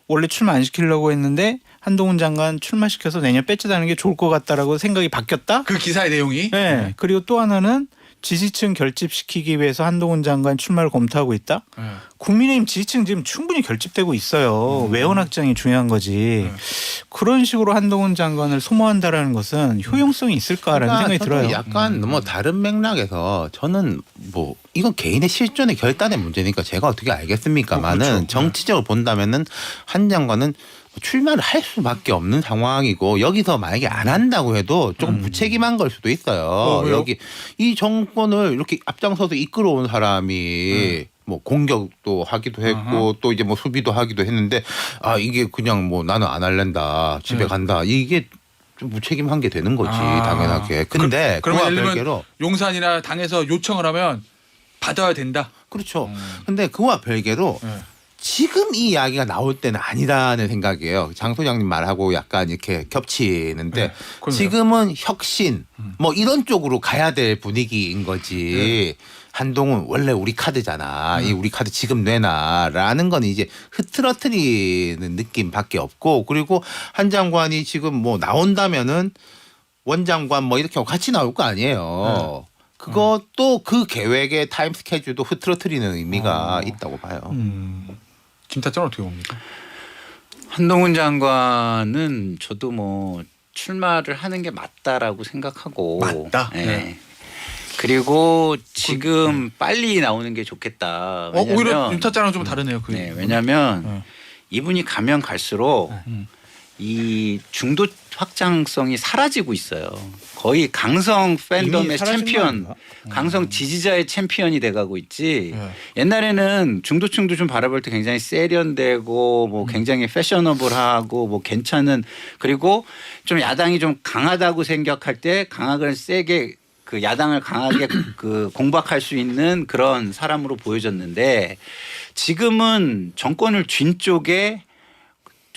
Speaker 2: 원래 출마 안 시키려고 했는데 한동훈 장관 출마시켜서 내년 빼치다는 게 좋을 것 같다라고 생각이 바뀌었다.
Speaker 3: 그 기사의 내용이
Speaker 2: 네. 그리고 또 하나는 지지층 결집시키기 위해서 한동훈 장관 출마를 검토하고 있다. 국민의힘 지지층 지금 충분히 결집되고 있어요. 외연 확장이 중요한 거지. 그런 식으로 한동훈 장관을 소모한다라는 것은 효용성이 있을까라는 생각이
Speaker 1: 저도
Speaker 2: 들어요.
Speaker 1: 약간 뭐 다른 맥락에서 저는 뭐 이건 개인의 실존의 결단의 문제니까 제가 어떻게 알겠습니까만은
Speaker 3: 그렇죠.
Speaker 1: 정치적으로 본다면은 한 장관은 출마를 할 수밖에 없는 상황이고 여기서 만약에 안 한다고 해도 조금 무책임한 걸 수도 있어요.
Speaker 3: 왜요?
Speaker 1: 여기 이 정권을 이렇게 앞장서서 이끌어온 사람이 뭐 공격도 하기도 했고 또 이제 뭐 수비도 하기도 했는데 아 이게 그냥 뭐 나는 안 할랜다 집에 간다 이게 좀 무책임한 게 되는 거지 당연하게. 근데
Speaker 3: 그러면
Speaker 1: 그와
Speaker 3: 예를 들면
Speaker 1: 별개로
Speaker 3: 용산이나 당에서 요청을 하면 받아야 된다.
Speaker 1: 그렇죠. 근데 그와 별개로
Speaker 3: 네.
Speaker 1: 지금 이 이야기가 나올 때는 아니라는 생각이에요. 장 소장님 말하고 약간 이렇게 겹치는데
Speaker 3: 네, 그럼요.
Speaker 1: 지금은 혁신 뭐 이런 쪽으로 가야 될 분위기인 거지. 한동훈 원래 우리 카드잖아. 이 우리 카드 지금 내놔라는 건 이제 흐트러트리는 느낌밖에 없고 그리고 한 장관이 지금 뭐 나온다면은 원장관 뭐 이렇게 하고 같이 나올 거 아니에요. 그것도 그 계획의 타임 스케줄도 흐트러트리는 의미가 있다고 봐요.
Speaker 3: 김타짜는 어떻게 봅니까?
Speaker 4: 한동훈 장관은 저도 뭐 출마를 하는 게 맞다라고 생각하고
Speaker 3: 맞다?
Speaker 4: 예.
Speaker 3: 네.
Speaker 4: 그리고 지금 빨리 나오는 게 좋겠다.
Speaker 3: 오히려 김타짜랑 좀 다르네요. 그
Speaker 4: 네, 왜냐하면
Speaker 3: 네.
Speaker 4: 이분이 가면 갈수록 이 중도 확장성이 사라지고 있어요. 거의 강성 팬덤의
Speaker 2: 이미 사라진 거
Speaker 4: 챔피언,
Speaker 2: 아닌가?
Speaker 4: 강성 지지자의 챔피언이 돼가고 있지.
Speaker 3: 네.
Speaker 4: 옛날에는 중도층도 좀 바라볼 때 굉장히 세련되고 뭐 굉장히 패셔너블하고 뭐 괜찮은 그리고 좀 야당이 좀 강하다고 생각할 때 강하게 세게 그 야당을 강하게 그 공박할 수 있는 그런 사람으로 보여졌는데 지금은 정권을 쥔 쪽에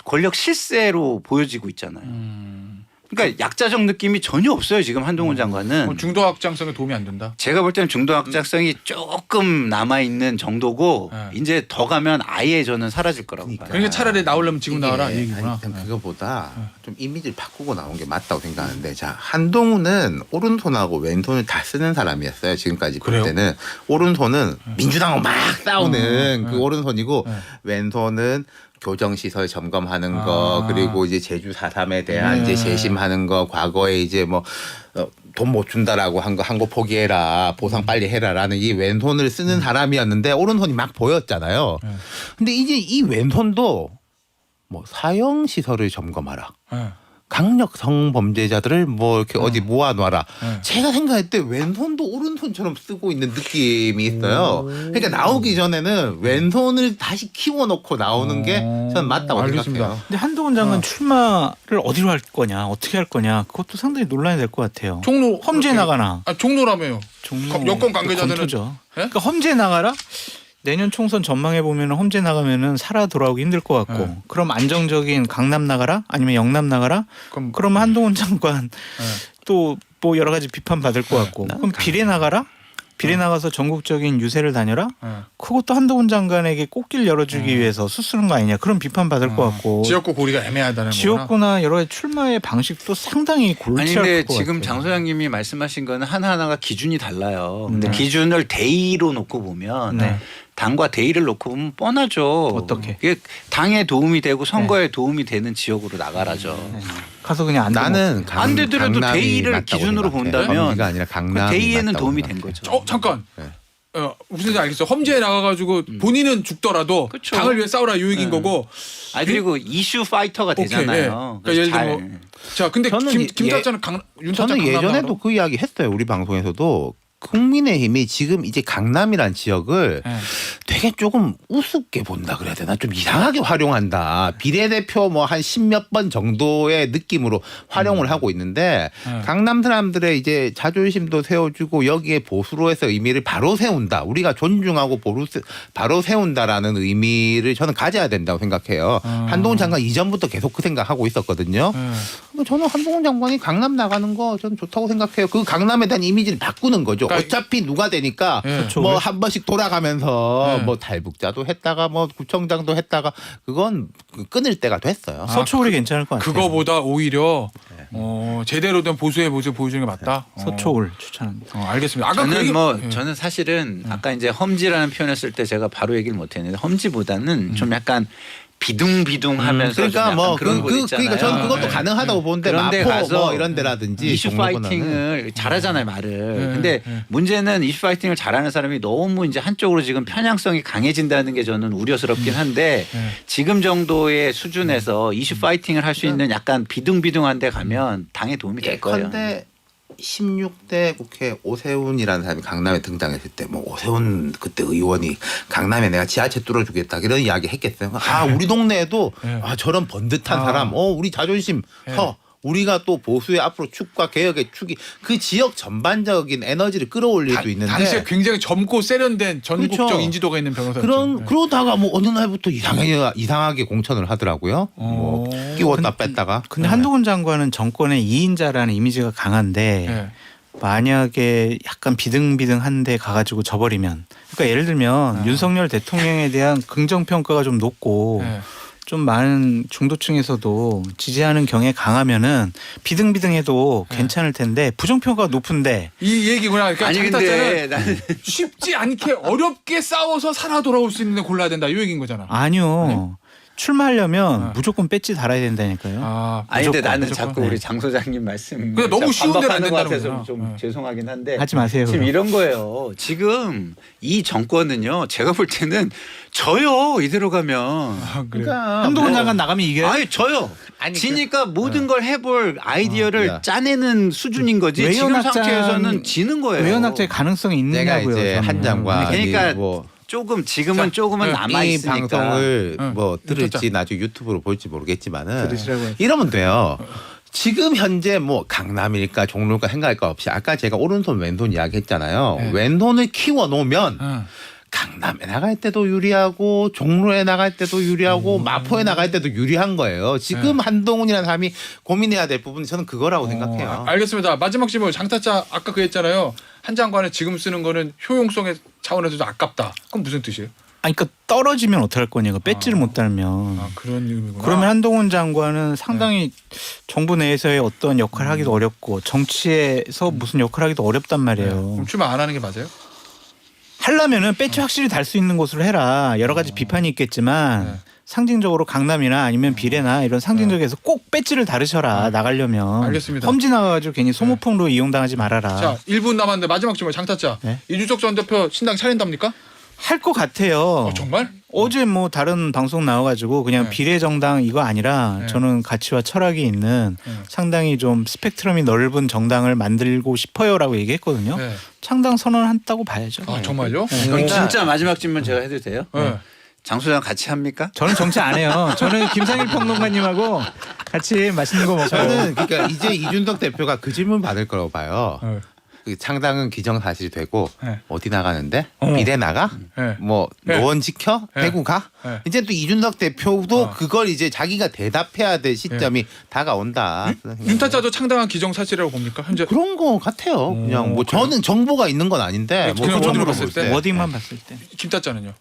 Speaker 4: 권력 실세로 보여지고 있잖아요. 그러니까 약자적 느낌이 전혀 없어요. 지금 한동훈 장관은.
Speaker 3: 뭐 중도 확장성에 도움이 안 된다.
Speaker 4: 제가 볼 때는 중도 확장성이 조금 남아 있는 정도고
Speaker 3: 네.
Speaker 4: 이제 더 가면 아예 저는 사라질 거라고 봐요.
Speaker 3: 그러니까 차라리 나오려면 지금
Speaker 1: 이게
Speaker 3: 나와라 이 얘기구나.
Speaker 1: 아니, 그거보다 좀 이미지를 바꾸고 나온 게 맞다고 생각하는데 자 한동훈은 오른손하고 왼손을 다 쓰는 사람이었어요. 지금까지 볼
Speaker 3: 그래요?
Speaker 1: 때는 오른손은 민주당하고 막 싸우는 그
Speaker 3: 네.
Speaker 1: 오른손이고
Speaker 3: 네.
Speaker 1: 왼손은 교정시설 점검하는 거
Speaker 3: 아.
Speaker 1: 그리고 이제 제주 4.3에 대한
Speaker 3: 네.
Speaker 1: 이제 재심하는 거 과거에 이제 뭐 돈 못 준다라고 한 거 포기해라 보상 빨리 해라라는 이 왼손을 쓰는 사람이었는데 오른손이 막 보였잖아요.
Speaker 3: 네.
Speaker 1: 근데 이제 이 왼손도 뭐 사형 시설을 점검하라.
Speaker 3: 네.
Speaker 1: 강력 성범죄자들을 뭐 이렇게 어디 모아놔라.
Speaker 3: 네.
Speaker 1: 제가 생각할 때 왼손도 오른손처럼 쓰고 있는 느낌이 있어요. 그러니까 나오기 전에는 왼손을 다시 키워놓고 나오는 게 저는 맞다고
Speaker 3: 알겠습니다.
Speaker 1: 생각해요.
Speaker 2: 근데 한동훈 장관 출마를 어디로 할 거냐, 어떻게 할 거냐, 그것도 상당히 논란이 될 것 같아요.
Speaker 3: 종로
Speaker 2: 험지에 나가나.
Speaker 3: 아 종로라며요.
Speaker 2: 종로
Speaker 3: 여권 관계자들은
Speaker 2: 검토죠.
Speaker 3: 예?
Speaker 2: 그러니까 험지에 나가라. 내년 총선 전망해 보면 험지에 나가면은 살아 돌아오기 힘들 것 같고,
Speaker 3: 네.
Speaker 2: 그럼 안정적인 강남 나가라, 아니면 영남 나가라.
Speaker 3: 그럼
Speaker 2: 그러면 한동훈 장관
Speaker 3: 네.
Speaker 2: 또 뭐 여러 가지 비판 받을 것 같고, 그럼 비례 나가라. 비례 나가서 전국적인 유세를 다녀라.
Speaker 3: 네.
Speaker 2: 그것도 한동훈 장관에게 꽃길 열어주기 위해서 수쓰는 거 아니냐. 그런 비판 받을 것 같고.
Speaker 3: 지역구 고리가 애매하다는 거구나.
Speaker 2: 지역구나 여러 가지 출마의 방식도 상당히
Speaker 4: 아니
Speaker 2: 골치할
Speaker 4: 근데
Speaker 2: 것
Speaker 4: 지금
Speaker 2: 같아요.
Speaker 4: 장 소장님이 말씀하신 거는 하나하나가 기준이 달라요. 근데
Speaker 2: 네.
Speaker 4: 기준을 대의로 놓고 보면
Speaker 2: 네.
Speaker 4: 당과 대의를 놓고 보면 뻔하죠.
Speaker 2: 어떻게?
Speaker 4: 이게 당에 도움이 되고 선거에 도움이 되는 지역으로 나가라죠.
Speaker 2: 가서 그냥 안
Speaker 1: 나는
Speaker 4: 안 되더라도
Speaker 1: 강남이
Speaker 4: 대의를
Speaker 1: 맞다고
Speaker 4: 기준으로
Speaker 1: 생각해.
Speaker 4: 본다면
Speaker 1: 범위가 아니라
Speaker 4: 그
Speaker 1: 강남이
Speaker 4: 대의에는
Speaker 1: 맞다고
Speaker 4: 도움이
Speaker 1: 생각해.
Speaker 4: 된 거죠.
Speaker 3: 잠깐.
Speaker 1: 네.
Speaker 3: 무슨 지 알겠어. 험지에 나가가지고 본인은 죽더라도
Speaker 4: 그쵸.
Speaker 3: 당을 위해 싸우라 이 얘기인
Speaker 4: 네.
Speaker 3: 거고.
Speaker 4: 아 그리고 이슈 파이터가
Speaker 3: 오케이,
Speaker 4: 되잖아요.
Speaker 3: 네. 그러니까 예를 들면
Speaker 4: 잘-
Speaker 3: 자, 근데
Speaker 1: 저는
Speaker 3: 김타짜는 윤타짜
Speaker 1: 저는
Speaker 3: 강남
Speaker 1: 예전에도
Speaker 3: 나가라?
Speaker 1: 그 이야기 했어요. 우리 방송에서도 국민의힘이 지금 이제 강남이란 지역을
Speaker 3: 네.
Speaker 1: 되게 조금 우습게 본다 그래야 되나 좀 이상하게 활용한다. 비례대표 뭐 한 10몇 번 정도의 느낌으로 활용을 하고 있는데 강남 사람들의 이제 자존심도 세워주고 여기에 보수로에서 의미를 바로 세운다. 우리가 존중하고 바로 세운다라는 의미를 저는 가져야 된다고 생각해요. 한동훈 장관 이전부터 계속 그 생각하고 있었거든요.
Speaker 3: 네.
Speaker 1: 저는 한동훈 장관이 강남 나가는 거 저는 좋다고 생각해요. 그 강남에 대한 이미지를 바꾸는 거죠.
Speaker 3: 그러니까
Speaker 1: 어차피 누가 되니까
Speaker 3: 네.
Speaker 1: 뭐 한 번씩 돌아가면서
Speaker 3: 네.
Speaker 1: 뭐 탈북자도 했다가 뭐 구청장도 했다가 그건 끊을 때가 됐어요.
Speaker 2: 서초울이 괜찮을 것 같아요.
Speaker 3: 그거보다 오히려 제대로 된 보수의 모습 보여주는 게 맞다.
Speaker 2: 서초울 추천합니다.
Speaker 3: 알겠습니다. 아까 그
Speaker 4: 저는
Speaker 3: 얘기-
Speaker 4: 뭐
Speaker 3: 예.
Speaker 4: 저는 사실은 아까 이제 험지라는 표현을 쓸 때 제가 바로 얘기를 못했는데 험지보다는 좀 약간 비둥비둥하면서
Speaker 1: 그러니까 뭐
Speaker 4: 그런 곳 있잖아요.
Speaker 1: 그러니까 저는 그것도
Speaker 3: 네.
Speaker 1: 가능하다고 보는데
Speaker 4: 그런데
Speaker 1: 마포
Speaker 4: 가서
Speaker 1: 뭐 이런 데라든지
Speaker 4: 이슈
Speaker 1: 종로권은
Speaker 4: 파이팅을 잘하잖아요 말을.
Speaker 3: 네,
Speaker 4: 근데
Speaker 3: 네.
Speaker 4: 문제는 이슈 파이팅을 잘하는 사람이 너무 이제 한쪽으로 지금 편향성이 강해진다는 게 저는 우려스럽긴 한데
Speaker 3: 네.
Speaker 4: 지금 정도의 수준에서 이슈 파이팅을 할 수 있는 약간 비둥비둥한 데 가면 당에 도움이 될 거예요.
Speaker 1: 예컨대 16대 국회 오세훈이라는 사람이 강남에 등장했을 때 뭐 오세훈 그때 의원이 강남에 내가 지하철 뚫어주겠다 이런 이야기 했겠어요. 아 우리 동네에도
Speaker 3: 네.
Speaker 1: 아 저런 번듯한 사람 우리 자존심 서 우리가 또 보수의 앞으로 축과 개혁의 축이 그 지역 전반적인 에너지를 끌어올릴 수 있는데
Speaker 3: 당시에 굉장히 젊고 세련된 전국적
Speaker 1: 그렇죠.
Speaker 3: 인지도가 있는 변호사였죠.
Speaker 1: 그러다가 뭐 어느 날부터 이상하게 공천을 하더라고요. 뭐 끼웠다 뺐다가.
Speaker 2: 근데 한동훈 장관은 정권의 2인자라는 이미지가 강한데
Speaker 3: 네.
Speaker 2: 만약에 약간 비등비등한데 가가지고 져버리면 그러니까 예를 들면 윤석열 대통령에 대한 긍정평가가 좀 높고
Speaker 3: 네.
Speaker 2: 좀 많은 중도층에서도 지지하는 경향이 강하면은 비등비등해도 괜찮을 텐데 부정평가가 높은데
Speaker 3: 이 얘기구나. 그러니까
Speaker 4: 아니
Speaker 3: 장타자는
Speaker 4: 근데 나는
Speaker 3: 쉽지 않게 어렵게 싸워서 살아 돌아올 수 있는 데 골라야 된다. 이 얘기인 거잖아.
Speaker 2: 아니요. 출마하려면
Speaker 3: 네.
Speaker 2: 무조건 배지 달아야 된다니까요.
Speaker 4: 아니 근데
Speaker 3: 무조건,
Speaker 4: 나는
Speaker 3: 무조건.
Speaker 4: 자꾸 우리 장 소장님 말씀
Speaker 3: 근데 너무 쉬운 데는 안
Speaker 4: 반박하는 것
Speaker 3: 된다는
Speaker 4: 같아서
Speaker 3: 거잖아.
Speaker 4: 좀
Speaker 3: 네.
Speaker 4: 죄송하긴 한데
Speaker 2: 하지 마세요.
Speaker 4: 지금
Speaker 2: 그럼.
Speaker 4: 이런 거예요. 지금 이 정권은요. 제가 볼 때는 져요. 이대로 가면.
Speaker 3: 아, 그래.
Speaker 1: 그러니까
Speaker 2: 한동훈
Speaker 1: 뭐
Speaker 2: 장관 나가면 이겨요?
Speaker 4: 아니 져요.
Speaker 1: 아니,
Speaker 4: 지니까 모든 걸 해볼 아이디어를
Speaker 1: 야.
Speaker 4: 짜내는 수준인 거지. 지금
Speaker 2: 외연확장-
Speaker 4: 상태에서는 지는 거예요.
Speaker 2: 외연확자의 가능성이
Speaker 1: 내가
Speaker 2: 있냐고요.
Speaker 1: 이제
Speaker 2: 저는.
Speaker 1: 한 장관
Speaker 4: 그러니까
Speaker 1: 뭐
Speaker 4: 조금 지금은
Speaker 3: 자,
Speaker 4: 조금은
Speaker 3: 네.
Speaker 4: 남아
Speaker 1: 이
Speaker 4: 있으니까.
Speaker 1: 방송을
Speaker 3: 응.
Speaker 1: 뭐 들을지
Speaker 3: 진짜.
Speaker 1: 나중에 유튜브로 볼지 모르겠지만은
Speaker 2: 들으시라고 해요.
Speaker 1: 이러면 돼요. 지금 현재 뭐 강남일까 종로일까 생각할 거 없이 아까 제가 오른손 왼손 이야기했잖아요.
Speaker 3: 네.
Speaker 1: 왼손을 키워 놓으면
Speaker 3: 응.
Speaker 1: 강남에 나갈 때도 유리하고 종로에 나갈 때도 유리하고 마포에 나갈 때도 유리한 거예요. 지금 한동훈이라는 사람이 고민해야 될 부분이 저는 그거라고 생각해요.
Speaker 3: 알겠습니다. 마지막 질문. 장타자 아까 그 했잖아요. 한 장관을 지금 쓰는 거는 효용성의 차원에서도 아깝다. 그럼 무슨 뜻이에요?
Speaker 2: 아니 그러니까 떨어지면 어떡할 거냐고 배지를 못 달면.
Speaker 3: 아 그런 의미구나.
Speaker 2: 그러면 한동훈 장관은 상당히 정부 내에서의 어떤 역할을 하기도 어렵고 정치에서 무슨 역할을 하기도 어렵단 말이에요.
Speaker 3: 그럼 출마 안 하는 게 맞아요?
Speaker 2: 하려면은 배지 확실히 달 수 있는 곳으로 해라. 여러 가지 비판이 있겠지만
Speaker 3: 네.
Speaker 2: 상징적으로 강남이나 아니면 비례나 이런 상징적에서 꼭 배지를 다르셔라 나가려면.
Speaker 3: 알겠습니다.
Speaker 2: 험지 나가가지고 괜히 소모품으로 이용당하지 말아라.
Speaker 3: 자 1분 남았는데 마지막 질문. 장타자.
Speaker 2: 네.
Speaker 3: 이준석 전 대표 신당 차린답니까?
Speaker 2: 할 것 같아요.
Speaker 3: 정말?
Speaker 2: 어제 뭐 다른 방송 나와가지고 그냥
Speaker 3: 네.
Speaker 2: 비례정당 이거 아니라
Speaker 3: 네.
Speaker 2: 저는 가치와 철학이 있는
Speaker 3: 네.
Speaker 2: 상당히 좀 스펙트럼이 넓은 정당을 만들고 싶어요라고 얘기했거든요.
Speaker 3: 네.
Speaker 2: 창당 선언한다고 봐야죠.
Speaker 3: 아 정말요?
Speaker 4: 그럼 진짜 마지막 질문 제가 해도 돼요?
Speaker 3: 네.
Speaker 4: 장 소장 같이 합니까?
Speaker 2: 저는 정치 안 해요. 저는 김상일 평론가님하고 같이 맛있는 거 먹고.
Speaker 1: 저는 그러니까 이제 이준석 대표가 그 질문 받을 거라고 봐요.
Speaker 3: 네.
Speaker 1: 그 창당은 기정사실이 되고
Speaker 3: 네.
Speaker 1: 어디 나가는데
Speaker 3: 어.
Speaker 1: 비례 나가
Speaker 3: 네.
Speaker 1: 뭐
Speaker 3: 네.
Speaker 1: 노원 지켜
Speaker 3: 네.
Speaker 1: 대구 가
Speaker 3: 네.
Speaker 1: 이제 또 이준석 대표도
Speaker 3: 어.
Speaker 1: 그걸 이제 자기가 대답해야 될 시점이 다가온다.
Speaker 3: 윤타자도 창당한 기정사실이라고 봅니까? 현재
Speaker 1: 그런 거 같아요. 그냥 뭐 저는 정보가 있는 건 아닌데 뭐
Speaker 3: 그냥
Speaker 1: 그쪽으로
Speaker 3: 워딩으로
Speaker 1: 볼
Speaker 3: 봤을
Speaker 1: 때.
Speaker 3: 때.
Speaker 2: 워딩만 봤을 때.
Speaker 3: 김타자는요?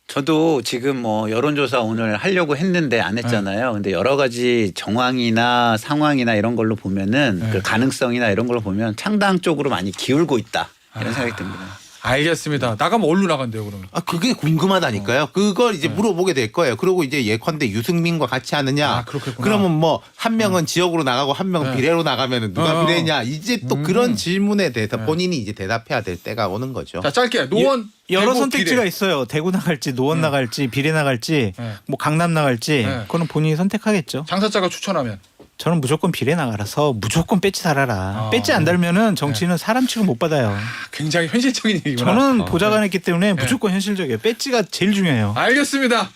Speaker 4: 저도 지금 뭐 여론조사 오늘 하려고 했는데 안 했잖아요. 근데 여러 가지 정황이나 상황이나 이런 걸로 보면은
Speaker 3: 네.
Speaker 4: 그 가능성이나 이런 걸로 보면 창당 쪽으로 많이 기울고 있다. 이런 생각이 듭니다.
Speaker 3: 알겠습니다. 나가면 어디로 나간대요 그러면?
Speaker 1: 아 그게 궁금하다니까요. 그걸 이제 물어보게 될 거예요. 그리고 이제 예컨대 유승민과 같이 하느냐.
Speaker 3: 아, 그렇겠구나.
Speaker 1: 그러면 뭐 한 명은 지역으로 나가고 한 명은
Speaker 3: 네.
Speaker 1: 비례로 나가면은 누가 비례냐. 이제 또 그런 질문에 대해서
Speaker 3: 네.
Speaker 1: 본인이 이제 대답해야 될 때가 오는 거죠.
Speaker 3: 자 짧게 노원
Speaker 2: 여러
Speaker 3: 대구,
Speaker 2: 선택지가
Speaker 3: 비례.
Speaker 2: 있어요. 대구 나갈지 노원 나갈지 비례 나갈지
Speaker 3: 네.
Speaker 2: 뭐 강남 나갈지
Speaker 3: 네.
Speaker 2: 그거는 본인이 선택하겠죠.
Speaker 3: 장사자가 추천하면
Speaker 2: 저는 무조건 비례 나가라서 무조건 배지 달아라.
Speaker 3: 아.
Speaker 2: 배지 안 달면은 정치는 사람 취급 못 받아요.
Speaker 3: 굉장히 현실적인 얘기구나.
Speaker 2: 저는 보좌관 했기 때문에 무조건 현실적이에요. 배지가 제일 중요해요.
Speaker 3: 알겠습니다.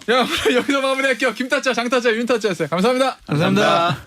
Speaker 3: 야 오늘 여기서 마무리할게요. 김타자, 장타자, 윤타자였어요. 감사합니다.
Speaker 2: 감사합니다.